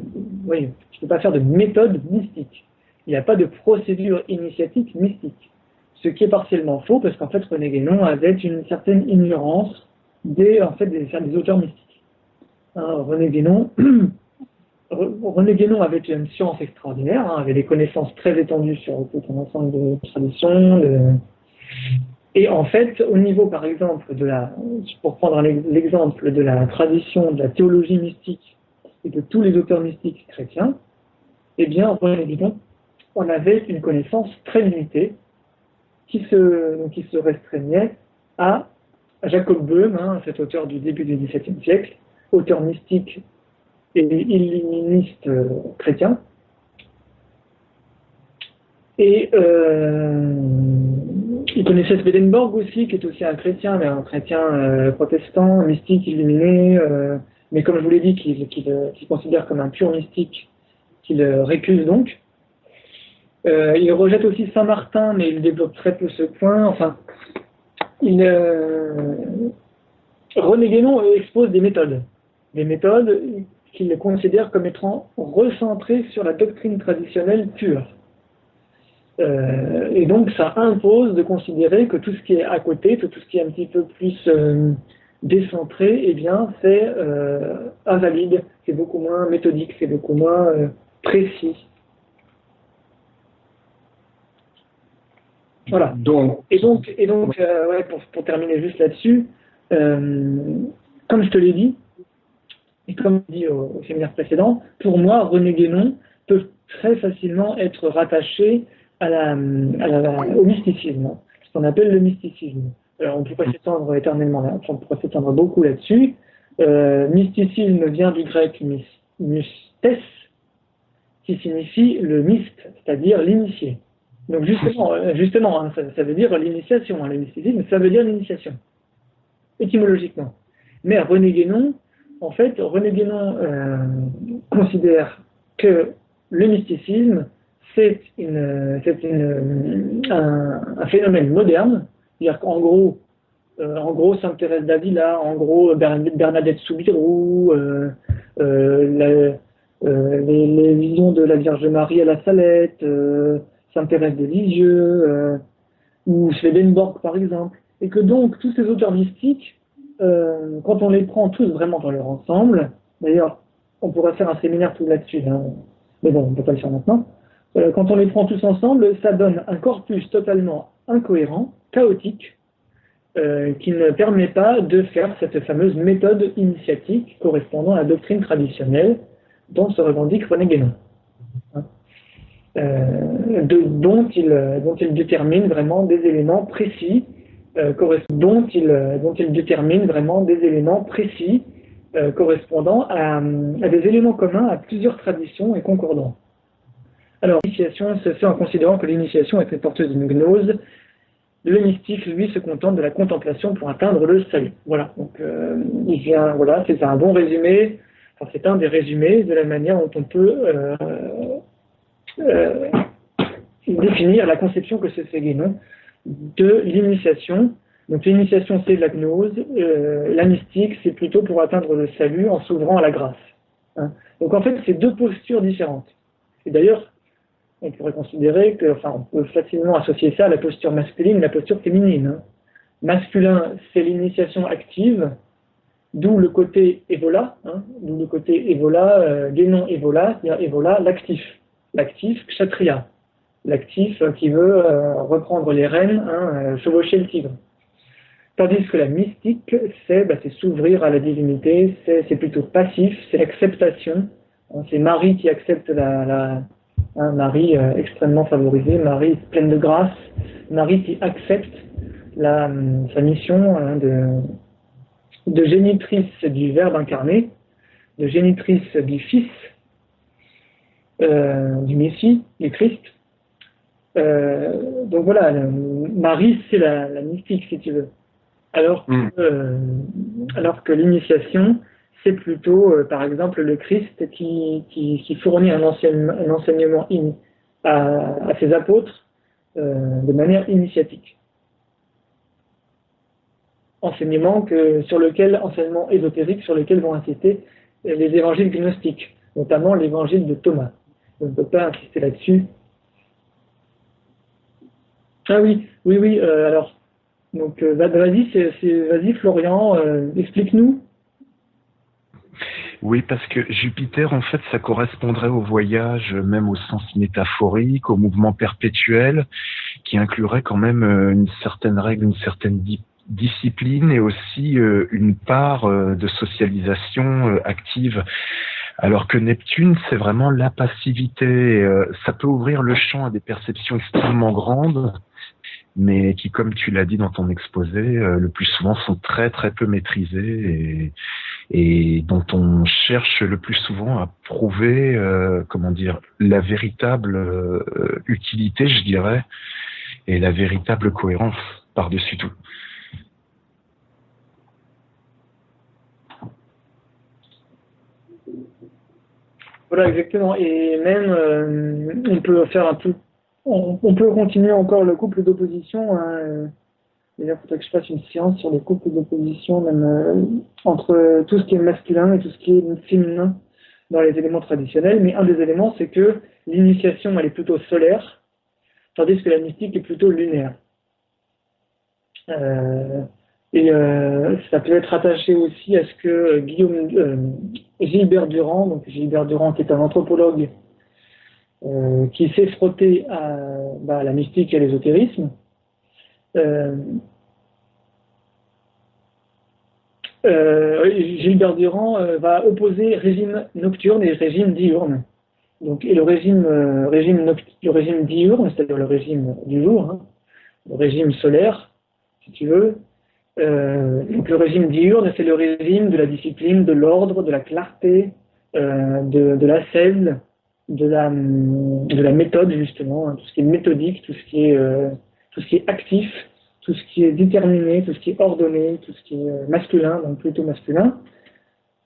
Oui, tu ne peux pas faire de méthode mystique. Il n'y a pas de procédure initiatique mystique. Ce qui est partiellement faux, parce qu'en fait, René Guénon avait une certaine ignorance des auteurs mystiques. René Guénon avait une science extraordinaire, avait des connaissances très étendues sur tout un ensemble de traditions. Et en fait, au niveau, par exemple, pour prendre l'exemple de la tradition de la théologie mystique et de tous les auteurs mystiques chrétiens, eh bien, René Guénon, on avait une connaissance très limitée qui se restreignait à Jacob Böhm, cet auteur du début du XVIIe siècle, auteur mystique et illuministe chrétien. Et il connaissait Swedenborg aussi, qui est aussi un chrétien, mais un chrétien protestant, mystique, illuminé, mais comme je vous l'ai dit, qu'il considère comme un pur mystique, qu'il récuse donc. Il rejette aussi Saint-Martin, mais il développe très peu ce point. Enfin, René Guénon expose des méthodes qu'il considère comme étant recentrées sur la doctrine traditionnelle pure. Et donc, ça impose de considérer que tout ce qui est à côté, tout ce qui est un petit peu plus décentré, eh bien, c'est invalide, c'est beaucoup moins méthodique, c'est beaucoup moins précis. Voilà. Et donc pour terminer juste là-dessus, comme je te l'ai dit, et comme dit au séminaire précédent, pour moi, René Guénon peut très facilement être rattaché au mysticisme, ce qu'on appelle le mysticisme. Alors, on pourrait s'étendre éternellement, on pourrait s'étendre beaucoup là-dessus. Mysticisme vient du grec mystes, qui signifie le myste, c'est-à-dire l'initié. Donc justement, ça veut dire l'initiation. Le mysticisme, ça veut dire l'initiation, étymologiquement. Mais René Guénon, en fait, considère que le mysticisme, c'est un phénomène moderne, c'est-à-dire qu'en gros, Sainte Thérèse d'Avila, en gros, Bernadette Soubirous, les visions de la Vierge Marie à la Salette, Sainte Thérèse de Lisieux, ou Swedenborg par exemple, et que donc tous ces auteurs mystiques, quand on les prend tous vraiment dans leur ensemble, d'ailleurs on pourrait faire un séminaire tout là-dessus, mais bon, on ne peut pas le faire maintenant, quand on les prend tous ensemble, ça donne un corpus totalement incohérent, chaotique, qui ne permet pas de faire cette fameuse méthode initiatique correspondant à la doctrine traditionnelle dont se revendique René Guénon. Dont il détermine vraiment des éléments précis correspondant à des éléments communs à plusieurs traditions et concordants. Alors, l'initiation se fait en considérant que l'initiation est porteuse d'une gnose. Le mystique, lui, se contente de la contemplation pour atteindre le salut. Voilà, donc c'est un bon résumé Enfin, c'est un des résumés de la manière dont on peut définir la conception que se fait Guénon de l'initiation. Donc l'initiation, c'est la gnose, la mystique, c'est plutôt pour atteindre le salut en s'ouvrant à la grâce. Hein. Donc en fait, c'est deux postures différentes. Et d'ailleurs, on pourrait considérer que, enfin, on peut facilement associer ça à la posture masculine et la posture féminine. Hein. Masculin, c'est l'initiation active, d'où le côté Evola, hein, d'où le côté Evola, Guénon Evola, c'est-à-dire Evola, l'actif. L'actif, Kshatriya. L'actif qui veut reprendre les rênes, hein, chevaucher le tigre. Tandis que la mystique, c'est s'ouvrir à la divinité, c'est plutôt passif, c'est l'acceptation. Hein, c'est Marie qui accepte Marie extrêmement favorisée, Marie pleine de grâce, Marie qui accepte sa mission de génitrice du Verbe incarné, de génitrice du Fils, du Messie, du Christ. Donc voilà, Marie c'est la mystique si tu veux. Alors que l'initiation, c'est plutôt, par exemple, le Christ qui fournit un enseignement à ses apôtres de manière initiatique. Enseignement ésotérique sur lequel vont insister les évangiles gnostiques, notamment l'évangile de Thomas. On ne peut pas insister là-dessus. Ah oui, alors, donc vas-y Florian, explique-nous. Oui, parce que Jupiter, en fait, ça correspondrait au voyage, même au sens métaphorique, au mouvement perpétuel, qui inclurait quand même une certaine règle, une certaine discipline et aussi une part de socialisation active. Alors que Neptune, c'est vraiment la passivité. Ça peut ouvrir le champ à des perceptions extrêmement grandes, mais qui, comme tu l'as dit dans ton exposé, le plus souvent sont très très peu maîtrisées et dont on cherche le plus souvent à prouver, la véritable utilité, je dirais, et la véritable cohérence par-dessus tout. Voilà, exactement. Et même, on peut faire un peu, on peut continuer encore le couple d'opposition. Hein. D'ailleurs, il faudrait que je fasse une séance sur les couples d'opposition, même entre tout ce qui est masculin et tout ce qui est féminin dans les éléments traditionnels. Mais un des éléments, c'est que l'initiation, elle est plutôt solaire, tandis que la mystique est plutôt lunaire. Ça peut être attaché aussi à ce que Gilbert Durand, donc Gilbert Durand qui est un anthropologue qui s'est frotté à la mystique et à l'ésotérisme, Gilbert Durand va opposer régime nocturne et régime diurne. Donc, et le régime diurne, c'est-à-dire le régime du jour, hein, le régime solaire, si tu veux. Donc le régime diurne, c'est le régime de la discipline, de l'ordre, de la clarté, de l'ascèse, de la méthode justement, hein, tout ce qui est méthodique, tout ce qui est actif, tout ce qui est déterminé, tout ce qui est ordonné, tout ce qui est masculin, donc plutôt masculin.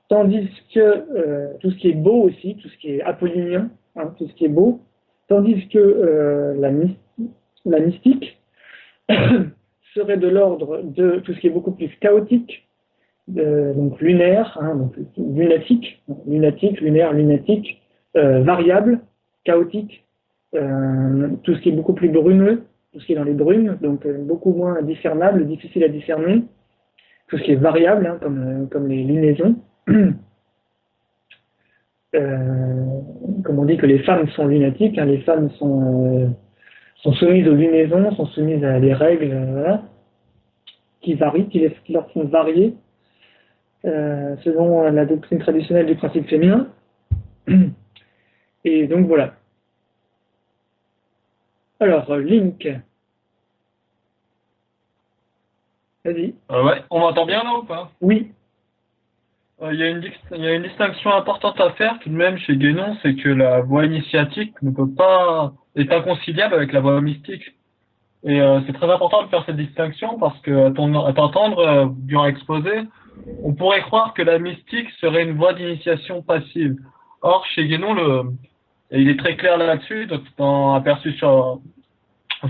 Tandis que tout ce qui est beau aussi, tout ce qui est apollinien, hein, tout ce qui est beau, tandis que la mystique serait de l'ordre de tout ce qui est beaucoup plus chaotique, donc lunaire, hein, donc lunatique, lunaire, lunatique, variable, chaotique, tout ce qui est beaucoup plus brumeux, tout ce qui est dans les brumes, donc beaucoup moins discernable, difficile à discerner, tout ce qui est variable, hein, comme les lunaisons. Comme on dit que les femmes sont lunatiques, hein, les femmes sont soumises aux lunaisons, sont soumises à des règles voilà, qui varient, qui leur font varier selon la doctrine traditionnelle du principe féminin. Et donc voilà. Alors, Link. Vas-y. Ouais, on m'entend bien là ou pas? Oui. Il y a une distinction importante à faire tout de même chez Guénon, c'est que la voie initiatique est inconciliable avec la voie mystique. Et c'est très important de faire cette distinction parce que à t'entendre durant l'exposé, on pourrait croire que la mystique serait une voie d'initiation passive. Or, chez Guénon, il est très clair là-dessus, dans Aperçu sur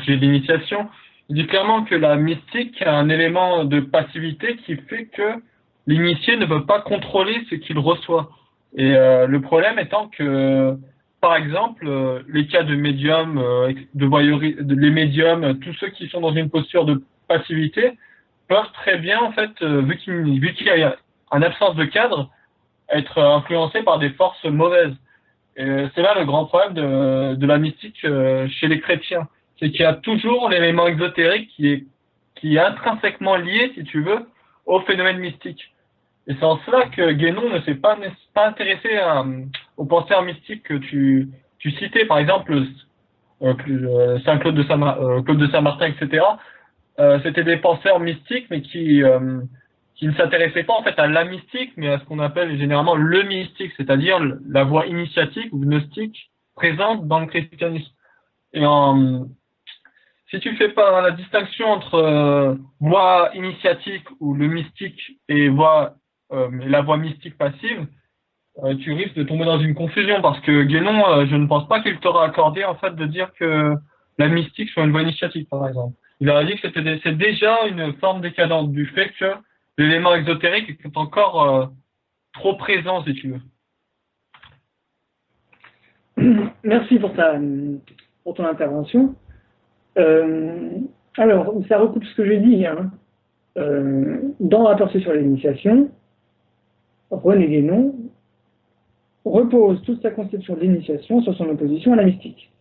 l'initiation, il dit clairement que la mystique a un élément de passivité qui fait que l'initié ne peut pas contrôler ce qu'il reçoit. Et le problème étant que, par exemple, les cas de médium, de voyeurie, les médiums, tous ceux qui sont dans une posture de passivité peuvent très bien, en fait, vu qu'il y a une absence de cadre, être influencés par des forces mauvaises. Et c'est là le grand problème de la mystique chez les chrétiens. C'est qu'il y a toujours l'élément exotérique qui est intrinsèquement lié, si tu veux, au phénomène mystique. Et c'est en cela que Guénon ne s'est pas intéressé aux penseurs mystiques que tu citais, par exemple, Saint Claude de Saint-Martin, etc. C'était des penseurs mystiques, mais qui ne s'intéressaient pas en fait à la mystique, mais à ce qu'on appelle généralement le mystique, c'est-à-dire la voie initiatique ou gnostique présente dans le christianisme. Et si tu fais pas la distinction entre voie initiatique ou le mystique et la voie mystique passive, tu risques de tomber dans une confusion, parce que Guénon, je ne pense pas qu'il t'aura accordé en fait de dire que la mystique soit une voie initiatique, par exemple. Il aurait dit que c'est déjà une forme décadente du fait que l'élément exotérique est encore trop présent, si tu veux. Merci pour ton intervention. Alors, ça recoupe ce que j'ai dit. Hein. Dans Aperçu sur l'initiation, René Guénon repose toute sa conception de l'initiation sur son opposition à la mystique,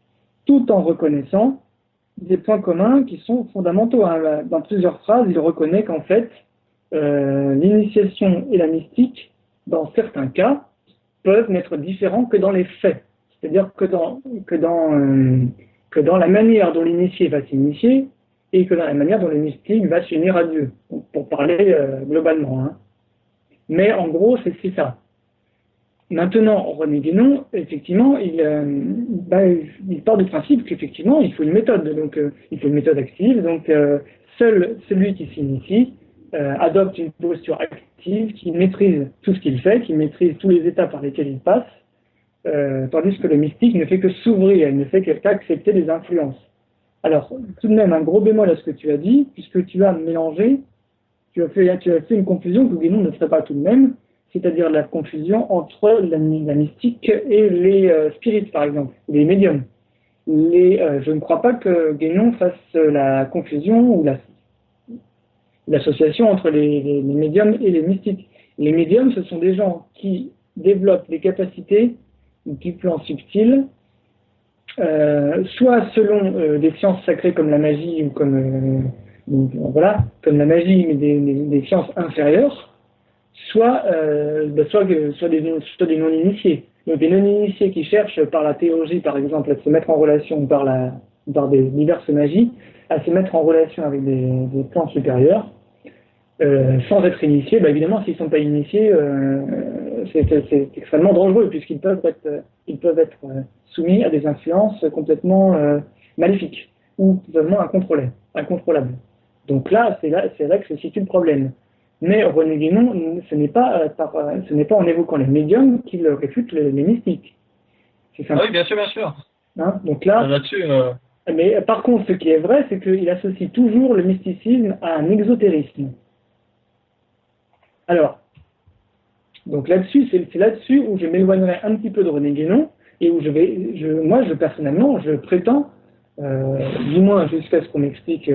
tout en reconnaissant des points communs qui sont fondamentaux. Hein. Dans plusieurs phrases, il reconnaît qu'en fait, l'initiation et la mystique, dans certains cas, peuvent n'être différents que dans les faits. C'est-à-dire que dans la manière dont l'initié va s'initier et que dans la manière dont le mystique va s'unir à Dieu, pour parler globalement. Hein. Mais en gros, c'est ça. Maintenant, René Guénon, effectivement, il part du principe qu'effectivement, il faut une méthode. Donc, il faut une méthode active. Donc, seul celui qui s'initie adopte une posture active, qui maîtrise tout ce qu'il fait, qui maîtrise tous les états par lesquels il passe, tandis que le mystique ne fait que s'ouvrir, il ne fait qu'accepter les influences. Alors, tout de même, un gros bémol à ce que tu as dit, puisque tu as mélangé, tu as fait une confusion que Guénon ne ferait pas tout de même, c'est-à-dire la confusion entre la mystique et les spirites, par exemple, les médiums. Je ne crois pas que Guénon fasse la confusion ou l'association entre les médiums et les mystiques. Les médiums, ce sont des gens qui développent des capacités du plan subtil, soit selon des sciences sacrées comme la magie ou comme la magie, mais des sciences inférieures, soit des non-initiés. Donc des non-initiés qui cherchent par la théologie, par exemple, à se mettre en relation par des diverses magies, à se mettre en relation avec des plans supérieurs, sans être initiés. Évidemment, s'ils ne sont pas initiés, c'est extrêmement dangereux, puisqu'ils peuvent être soumis à des influences complètement maléfiques, ou totalement incontrôlables. Donc là, c'est là que se situe le problème. Mais René Guénon, ce n'est pas en évoquant les médiums qu'il réfute les mystiques. Ah oui, bien sûr. Hein, donc là-dessus. Mais par contre, ce qui est vrai, c'est qu'il associe toujours le mysticisme à un exotérisme. Alors, donc là-dessus, c'est là-dessus où je m'éloignerai un petit peu de René Guénon et où moi, personnellement, je prétends, du moins jusqu'à ce qu'on m'explique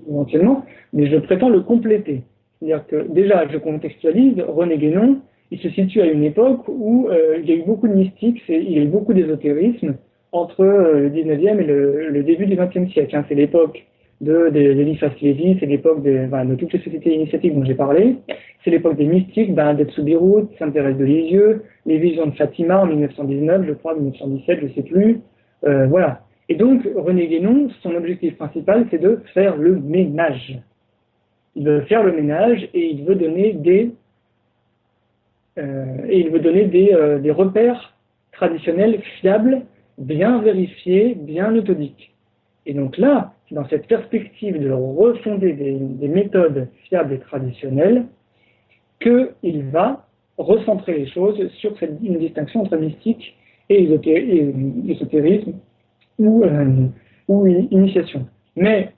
éventuellement, mais je prétends le compléter. C'est-à-dire que, déjà, je contextualise, René Guénon, il se situe à une époque où il y a eu beaucoup de mystique, il y a eu beaucoup d'ésotérisme entre le 19e et le début du 20e siècle. Hein. C'est l'époque d'Eliphas Lévi, c'est l'époque de toutes les sociétés initiatiques dont j'ai parlé, c'est l'époque des mystiques, d'Etsubiru, Sainte-Thérèse de Lisieux, les visions de Fatima en 1919, je crois, 1917, je ne sais plus. Voilà. Et donc, René Guénon, son objectif principal, c'est de faire le ménage. Il veut faire le ménage et il veut donner des repères traditionnels fiables, bien vérifiés, bien méthodiques. Et donc là, dans cette perspective de refonder des méthodes fiables et traditionnelles, qu'il va recentrer les choses sur une distinction entre mystique et ésotérisme ou initiation. Mais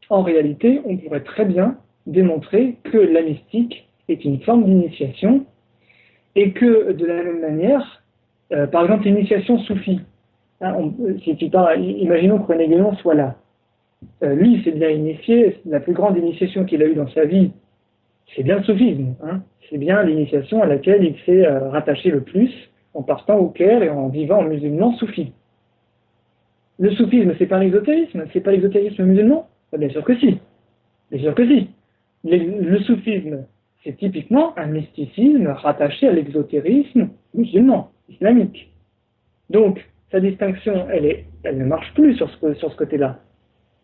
en réalité, on pourrait très bien démontrer que la mystique est une forme d'initiation et que de la même manière, par exemple l'initiation soufie, hein, imaginons que René Guénon soit là. Lui, il s'est bien initié, la plus grande initiation qu'il a eue dans sa vie, c'est bien le soufisme. Hein. C'est bien l'initiation à laquelle il s'est rattaché le plus en partant au Caire et en vivant en musulman soufi. Le soufisme, c'est pas l'exotérisme, c'est pas l'exotérisme musulman? Bien sûr que si. Bien sûr que si. Le soufisme, c'est typiquement un mysticisme rattaché à l'exotérisme musulman, islamique. Donc, sa distinction, elle ne marche plus sur ce côté-là.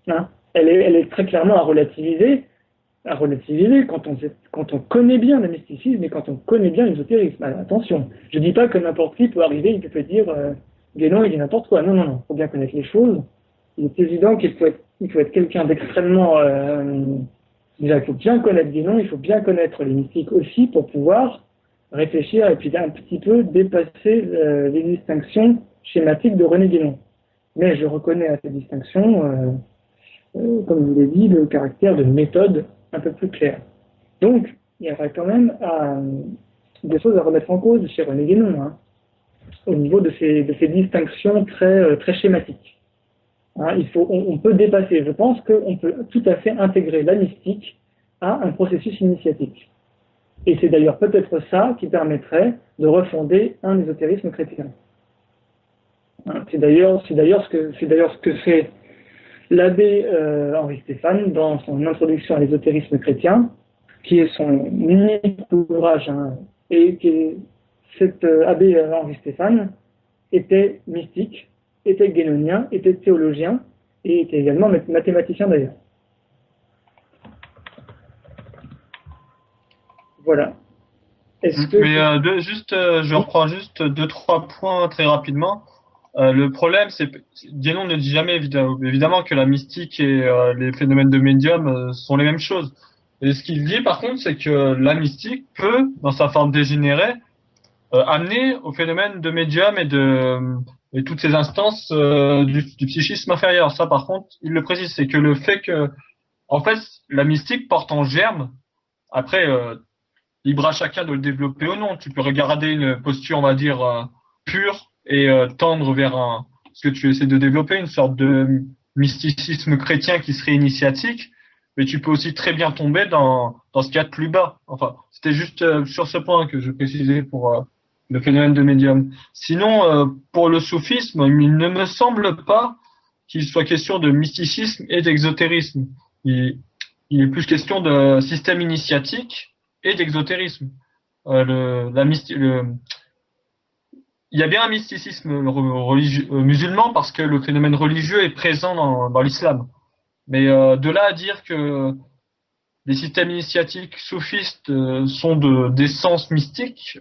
Hein, elle est très clairement à relativiser quand on connaît bien le mysticisme et quand on connaît bien l'ésotérisme. Alors, attention, je ne dis pas que n'importe qui peut arriver, il peut dire Guénon, il dit n'importe quoi. Non, non, non, il faut bien connaître les choses. Il est évident qu'il faut être quelqu'un d'extrêmement... déjà, il faut bien connaître Guénon, il faut bien connaître les mystiques aussi pour pouvoir réfléchir et puis un petit peu dépasser les distinctions schématiques de René Guénon. Mais je reconnais à ces distinctions, comme je vous l'ai dit, le caractère de méthode un peu plus clair. Donc, il y aura quand même des choses à remettre en cause chez René Guénon, hein, au niveau de ces distinctions très schématiques. Hein, on peut dépasser, je pense qu'on peut tout à fait intégrer la mystique à un processus initiatique. Et c'est d'ailleurs peut-être ça qui permettrait de refonder un ésotérisme chrétien. Hein, c'est d'ailleurs ce que fait l'abbé Henri Stéphane, dans son introduction à l'ésotérisme chrétien, qui est son unique ouvrage, hein, et cet abbé Henri Stéphane était mystique, était guénonien, était théologien, et était également mathématicien d'ailleurs. Voilà. Je reprends juste 2-3 points très rapidement. Le problème, c'est que Guénon ne dit jamais évidemment que la mystique et les phénomènes de médium sont les mêmes choses. Et ce qu'il dit par contre, c'est que la mystique peut, dans sa forme dégénérée, amener au phénomène de médium et toutes ces instances du psychisme inférieur. Ça par contre, il le précise, c'est que le fait que, en fait, la mystique porte en germe, après, libre à chacun de le développer ou non. Tu peux regarder une posture, on va dire, pure, et tendre vers ce que tu essaies de développer, une sorte de mysticisme chrétien qui serait initiatique, mais tu peux aussi très bien tomber dans ce qu'il y a de plus bas. Enfin, c'était juste sur ce point que je précisais pour le phénomène de médium. Sinon, pour le soufisme, il ne me semble pas qu'il soit question de mysticisme et d'exotérisme. Il est plus question de système initiatique et d'exotérisme. Il y a bien un mysticisme musulman parce que le phénomène religieux est présent dans l'islam. Mais de là à dire que les systèmes initiatiques soufistes sont d'essence mystique,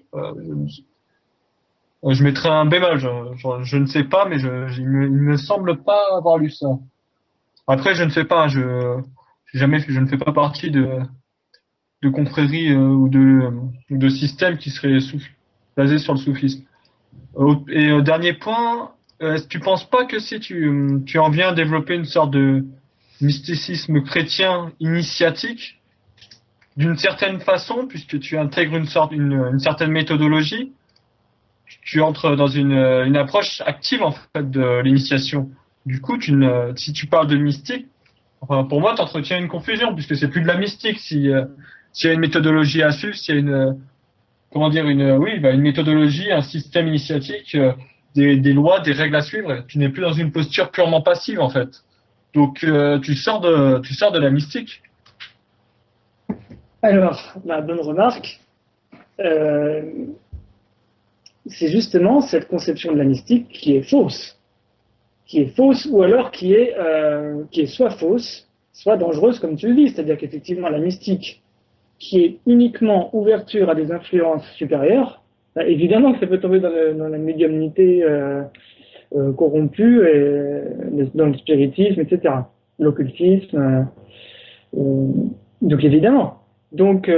je mettrais un bémol. Je ne sais pas, mais il me semble pas avoir lu ça. Après, je ne sais pas. Je ne fais pas partie de confréries ou de systèmes qui seraient basés sur le soufisme. Et dernier point, est-ce que tu penses pas que si tu en viens à développer une sorte de mysticisme chrétien initiatique, d'une certaine façon, puisque tu intègres une certaine méthodologie, tu entres dans une approche active en fait de l'initiation. Du coup, si tu parles de mystique, enfin, pour moi, tu entretiens une confusion, puisque c'est plus de la mystique s'il y a une méthodologie à suivre, s'il y a une méthodologie, un système initiatique, des lois, des règles à suivre. Tu n'es plus dans une posture purement passive en fait. Donc tu sors de la mystique. Alors, ma bonne remarque, c'est justement cette conception de la mystique qui est fausse, ou alors qui est soit fausse, soit dangereuse comme tu le dis, c'est-à-dire qu'effectivement la mystique qui est uniquement ouverture à des influences supérieures, évidemment que ça peut tomber dans la médiumnité corrompue, et dans le spiritisme, etc., l'occultisme. Donc évidemment. Donc,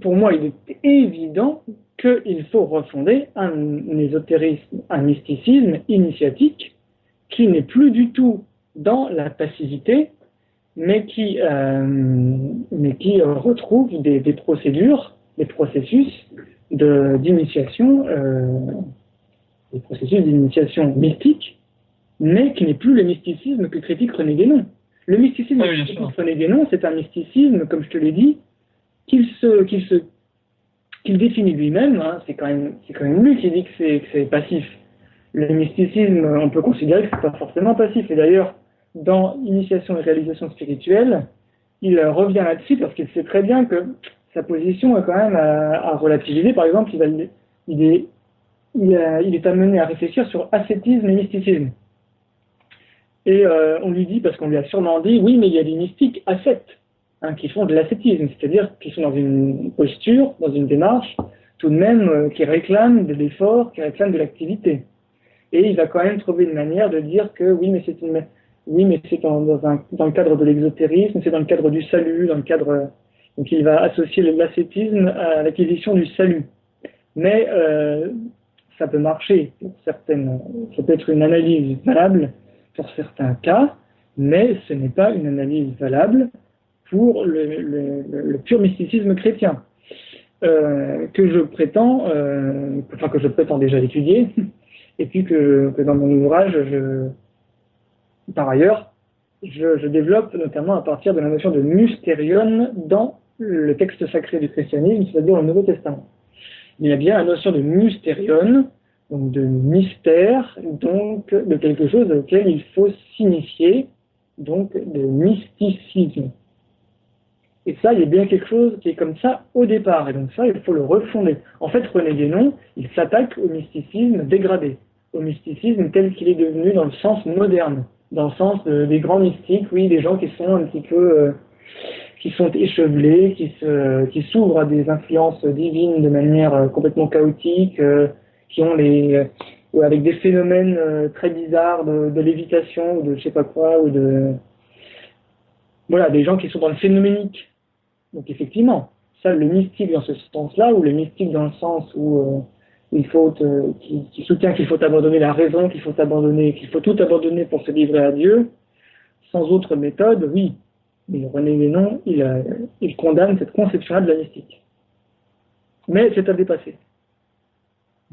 pour moi, il est évident qu'il faut refonder un ésotérisme, un mysticisme initiatique qui n'est plus du tout dans la passivité, mais qui retrouve des procédures, des processus d'initiation, des processus d'initiation mystique, mais qui n'est plus le mysticisme que critique René Guénon. Le mysticisme que critique René Guénon, c'est un mysticisme, comme je te l'ai dit, qu'il définit lui-même, hein, c'est quand même lui qui dit que c'est passif. Le mysticisme, on peut considérer que c'est pas forcément passif. Et d'ailleurs, dans Initiation et réalisation spirituelle, il revient là-dessus parce qu'il sait très bien que sa position est quand même à relativiser. Par exemple, il est amené à réfléchir sur ascétisme et mysticisme. Et on lui dit, parce qu'on lui a sûrement dit, oui, mais il y a des mystiques ascètes, hein, qui font de l'ascétisme, c'est-à-dire qui sont dans une posture, dans une démarche, tout de même, qui réclament de l'effort, qui réclament de l'activité. Et il va quand même trouver une manière de dire que oui, mais c'est dans le cadre de l'exotérisme, c'est dans le cadre du salut, donc il va associer l'ascétisme à l'acquisition du salut. Mais ça peut marcher pour certaines, ça peut être une analyse valable pour certains cas, mais ce n'est pas une analyse valable pour le pur mysticisme chrétien que je prétends déjà étudier. Et puis que dans mon ouvrage, par ailleurs, je développe notamment à partir de la notion de mystérion dans le texte sacré du christianisme, c'est-à-dire le Nouveau Testament. Il y a bien la notion de mystérion, donc de mystère, donc de quelque chose auquel il faut s'initier, donc de mysticisme. Et ça, il y a bien quelque chose qui est comme ça au départ, et donc ça, il faut le refonder. En fait, René Guénon, il s'attaque au mysticisme dégradé, au mysticisme tel qu'il est devenu dans le sens moderne, dans le sens des grands mystiques, oui, des gens qui sont un petit peu, qui sont échevelés, qui s'ouvrent à des influences divines de manière complètement chaotique, qui ont avec des phénomènes très bizarres de lévitation, ou de je sais pas quoi, voilà, des gens qui sont dans le phénoménique. Donc effectivement, ça, le mystique dans ce sens-là, ou le mystique dans le sens où qui soutient qu'il faut abandonner la raison, qu'il faut tout abandonner pour se livrer à Dieu, sans autre méthode, oui. Mais René Guénon, il condamne cette conception-là de la mystique. Mais c'est à dépasser.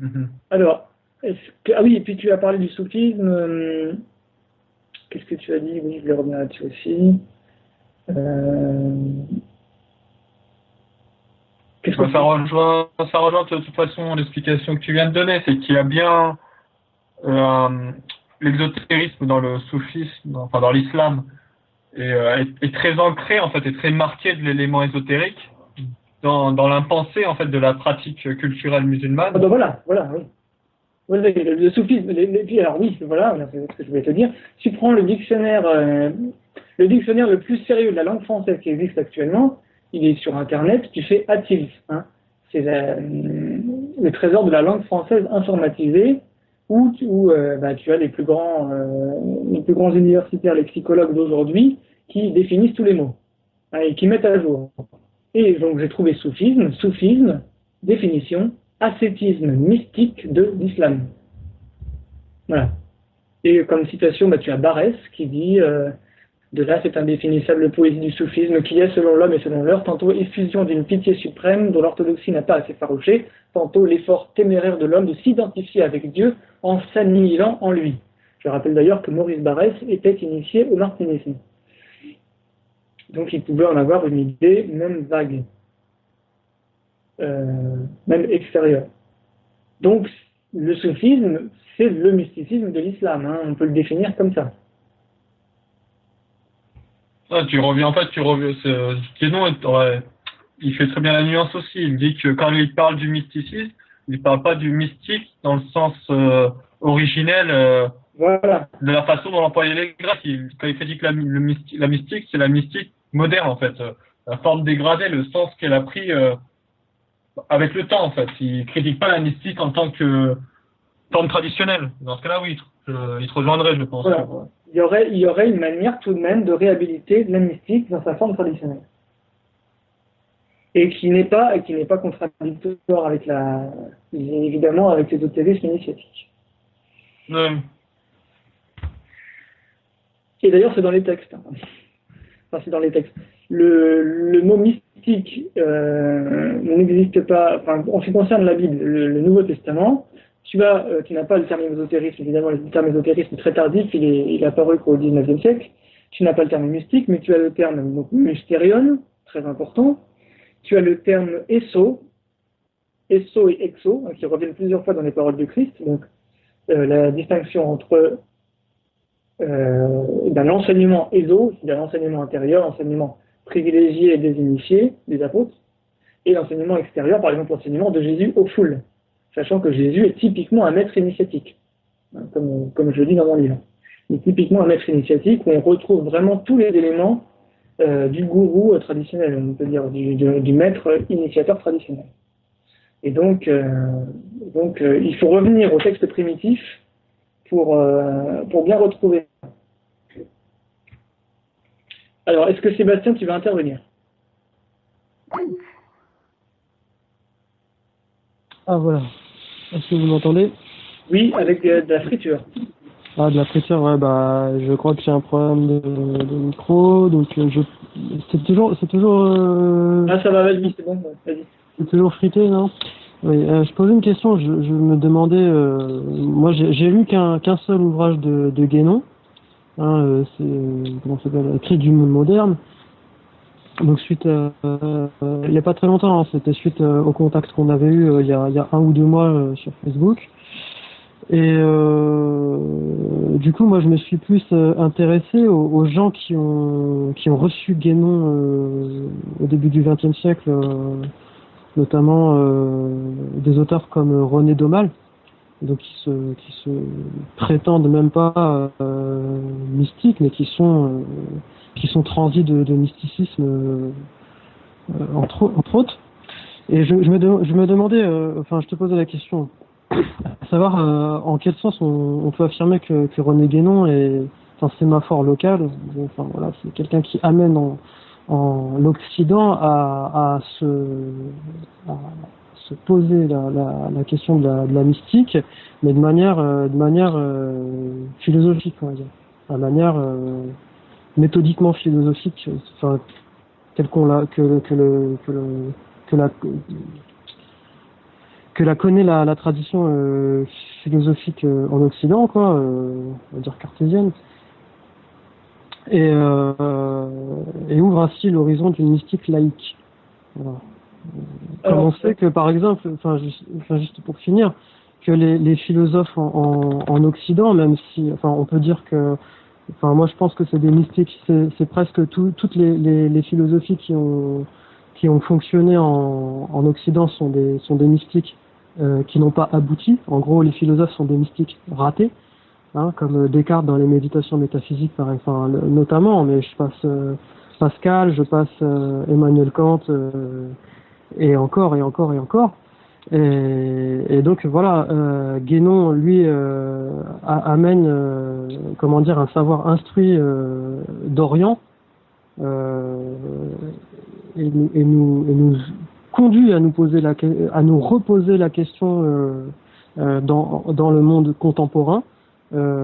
Mm-hmm. Alors, ah oui, et puis tu as parlé du soufisme. Qu'est-ce que tu as dit? Oui, je vais revenir là-dessus aussi. Ça rejoint de toute façon l'explication que tu viens de donner, c'est qu'il y a bien l'exotérisme dans le soufisme, enfin dans l'islam, est très ancré en fait, est très marqué de l'élément ésotérique dans l'impensé en fait de la pratique culturelle musulmane. Ah ben voilà, oui. Le soufisme, alors oui, voilà, c'est ce que je voulais te dire. Tu prends le dictionnaire le plus sérieux de la langue française qui existe actuellement, il est sur Internet, tu fais ATILS, hein. C'est le trésor de la langue française informatisée, où tu as les plus grands universitaires, les psychologues d'aujourd'hui, qui définissent tous les mots, hein, et qui mettent à jour. Et donc j'ai trouvé soufisme, définition, ascétisme mystique de l'islam. Voilà. Et comme citation, tu as Barès qui dit de là cette indéfinissable poésie du soufisme qui est, selon l'homme et selon l'heure, tantôt effusion d'une pitié suprême dont l'orthodoxie n'a pas à s'effaroucher, tantôt l'effort téméraire de l'homme de s'identifier avec Dieu en s'annihilant en lui. Je rappelle d'ailleurs que Maurice Barès était initié au martinisme. Donc il pouvait en avoir une idée même vague, même extérieure. Donc le soufisme, c'est le mysticisme de l'islam, hein, on peut le définir comme ça. Guénon, il fait très bien la nuance aussi. Il dit que quand il parle du mysticisme, il ne parle pas du mystique dans le sens originel voilà. De la façon dont on employait les Grecs. Quand il fait dire que la mystique, c'est la mystique moderne en fait, la forme dégradée, le sens qu'elle a pris avec le temps en fait. Il critique pas la mystique en tant que forme traditionnelle. Dans ce cas-là, oui, il te rejoindrait, je pense. Voilà. Il y aurait une manière tout de même de réhabiliter la mystique dans sa forme traditionnelle. et qui n'est pas contradictoire avec évidemment avec l'ésotérisme initiatique. Ouais. Et d'ailleurs, c'est dans les textes. Enfin, c'est dans les textes. Le mot mystique n'existe pas. Enfin, en ce qui concerne la Bible, le Nouveau Testament, tu n'as pas le terme ésotérisme. Évidemment, le terme ésotérisme est très tardif. Il est apparu qu'au XIXe siècle. Tu n'as pas le terme mystique, mais tu as le terme donc, mystérion, très important. Tu as le terme eso et exo, qui reviennent plusieurs fois dans les paroles du Christ. Donc, la distinction entre l'enseignement éso, c'est-à-dire l'enseignement intérieur, l'enseignement privilégié des initiés, des apôtres, et l'enseignement extérieur, par exemple l'enseignement de Jésus aux foules, sachant que Jésus est typiquement un maître initiatique, hein, comme je le dis dans mon livre. Il est typiquement un maître initiatique où on retrouve vraiment tous les éléments du gourou traditionnel, on peut dire, du maître initiateur traditionnel. Et donc, il faut revenir au texte primitif pour bien retrouver. Alors, est-ce que Sébastien, tu vas intervenir? Ah voilà. Est-ce que vous m'entendez? Oui, avec de la friture. Ah, de la friture, ouais, bah, je crois que j'ai un problème de micro, donc c'est toujours. Ah, ça va, vas-y, c'est bon, vas-y. C'est toujours frité, non? Oui, je posais une question, je me demandais, moi j'ai lu qu'un seul ouvrage de Guénon, hein, c'est, comment ça s'appelle, Écrit du monde moderne, donc suite, il n'y a pas très longtemps, hein, c'était suite au contact qu'on avait eu il y a 1 ou 2 mois sur Facebook, et du coup moi je me suis plus intéressé aux gens qui ont reçu Guénon au début du XXe siècle, notamment des auteurs comme René Daumal, donc qui se prétendent même pas mystiques, mais qui sont transis de mysticisme entre autres. Et je me demandais, enfin je te posais la question, à savoir en quel sens on peut affirmer que René Guénon est un sémaphore local, enfin voilà, c'est quelqu'un qui amène en l'Occident à se poser la question de la mystique, mais de manière philosophique, on va dire, de manière méthodiquement philosophique, enfin telle qu'on la que la connaît la tradition philosophique en Occident, quoi, on va dire cartésienne. Et ouvre ainsi l'horizon d'une mystique laïque. Voilà. Comme on sait que, par exemple, juste pour finir, que les philosophes en Occident, même si, enfin, on peut dire que, enfin, moi je pense que c'est des mystiques, c'est presque toutes les philosophies qui ont fonctionné en Occident sont des mystiques qui n'ont pas abouti. En gros, les philosophes sont des mystiques ratés. Hein, comme Descartes dans les méditations métaphysiques, par exemple, notamment, mais je passe Pascal, je passe Emmanuel Kant, et encore. Et donc voilà, Guénon, lui, amène, comment dire, un savoir instruit d'Orient, et nous conduit à nous reposer la question dans le monde contemporain. De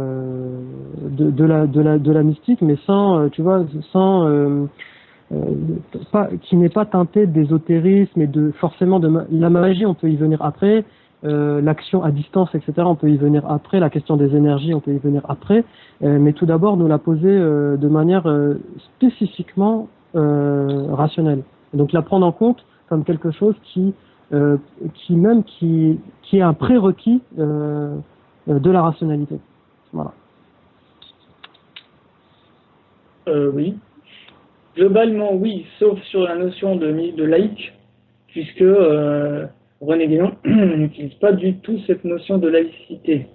la mystique, mais sans qui n'est pas teinté d'ésotérisme et forcément de la magie, on peut y venir après, l'action à distance, etc., on peut y venir après, la question des énergies, on peut y venir après, mais tout d'abord nous la poser de manière spécifiquement rationnelle. Donc la prendre en compte comme quelque chose qui est un prérequis de la rationalité. Voilà. Oui. Globalement, oui, sauf sur la notion de laïque, puisque René Guénon n'utilise pas du tout cette notion de laïcité,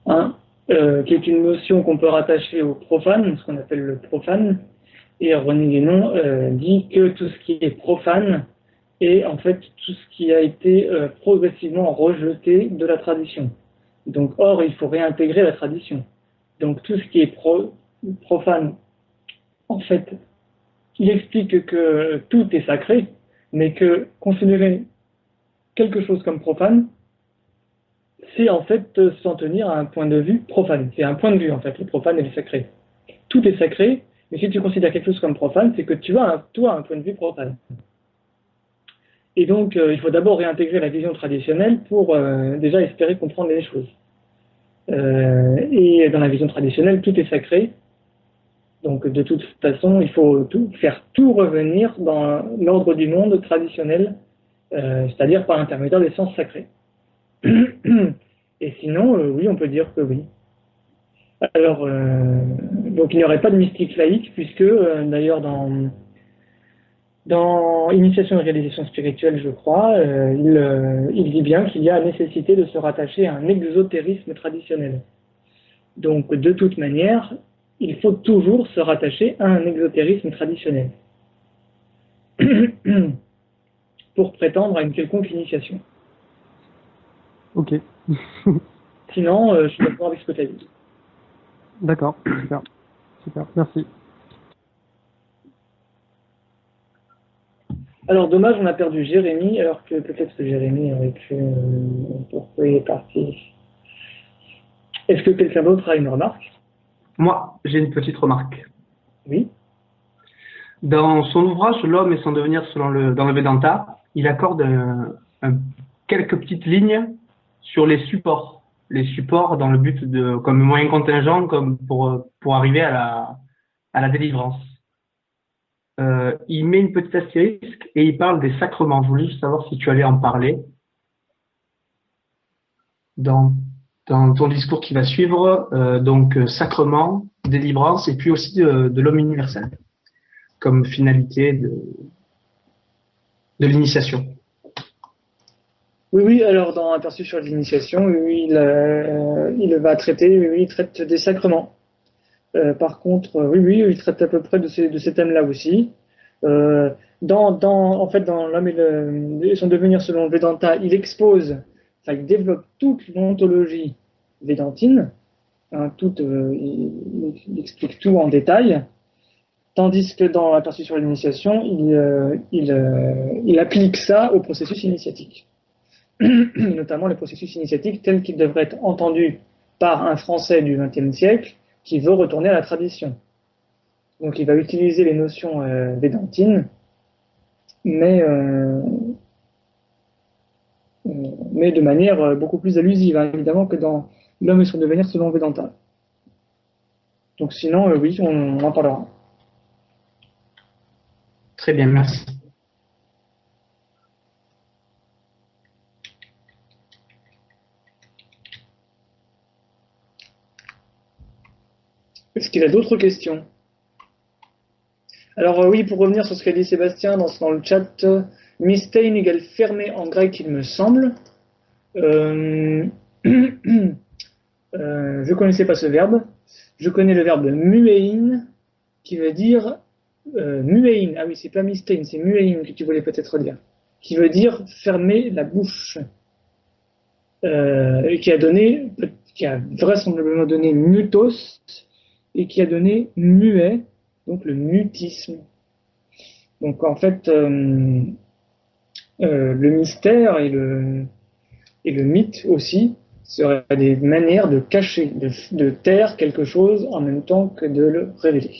hein, qui est une notion qu'on peut rattacher au profane, ce qu'on appelle le profane, et René Guénon dit que tout ce qui est profane est en fait tout ce qui a été progressivement rejeté de la tradition. Donc, or, il faut réintégrer la tradition. Donc, tout ce qui est profane, en fait, il explique que tout est sacré, mais que considérer quelque chose comme profane, c'est en fait s'en tenir à un point de vue profane. C'est un point de vue en fait, le profane et le sacré. Tout est sacré, mais si tu considères quelque chose comme profane, c'est que tu as toi un point de vue profane. Et donc il faut d'abord réintégrer la vision traditionnelle pour déjà espérer comprendre les choses. Et dans la vision traditionnelle, tout est sacré. Donc de toute façon, il faut faire tout revenir dans l'ordre du monde traditionnel, c'est-à-dire par l'intermédiaire des sciences sacrées. Et sinon, oui, on peut dire que oui. Alors, donc il n'y aurait pas de mystique laïque, puisque d'ailleurs dans Initiation et réalisation spirituelle, je crois, il dit bien qu'il y a nécessité de se rattacher à un exotérisme traditionnel. Donc de toute manière, il faut toujours se rattacher à un exotérisme traditionnel pour prétendre à une quelconque initiation. Ok. Sinon, je suis d'accord avec ce que tu as dit. D'accord, super. Super, merci. Alors, dommage, on a perdu Jérémy, alors que peut-être que Jérémy aurait pu... pourquoi il est parti? Est-ce que quelqu'un d'autre a une remarque? Moi, j'ai une petite remarque. Oui. Dans son ouvrage L'homme et son devenir dans le Vedanta, il accorde quelques petites lignes sur les supports. Les supports dans le but comme moyen contingent, comme pour arriver à la délivrance. Il met une petite astérisque et il parle des sacrements. Je voulais juste savoir si tu allais en parler dans ton discours qui va suivre. Donc, sacrement, délivrance et puis aussi de l'homme universel comme finalité de l'initiation. Oui, alors dans Aperçu sur l'initiation, il va traiter, il traite des sacrements. Par contre, il traite à peu près de ces thèmes-là aussi. En fait, dans L'homme et son devenir selon le Vedanta, il développe toute l'ontologie védantine, hein, il explique tout en détail. Tandis que dans Aperçu sur l'initiation, il applique ça au processus initiatique. Notamment les processus initiatiques tels qu'ils devraient être entendus par un Français du XXe siècle qui veut retourner à la tradition. Donc il va utiliser les notions védantines, mais de manière beaucoup plus allusive, hein, évidemment, que dans L'homme et son devenir selon Vedanta. Donc sinon, oui, on en parlera. Très bien, merci. Est-ce qu'il y a d'autres questions? Alors oui, pour revenir sur ce qu'a dit Sébastien dans le chat, mistein égale fermé en grec, il me semble. Je connaissais pas ce verbe. Je connais le verbe muein, qui veut dire muein. Ah oui, c'est pas mistein, c'est muein que tu voulais peut-être dire. Qui veut dire fermer la bouche. Et qui a vraisemblablement donné mutos, et qui a donné muet, donc le mutisme. Donc en fait, le mystère et le mythe aussi seraient des manières de cacher, de taire quelque chose en même temps que de le révéler.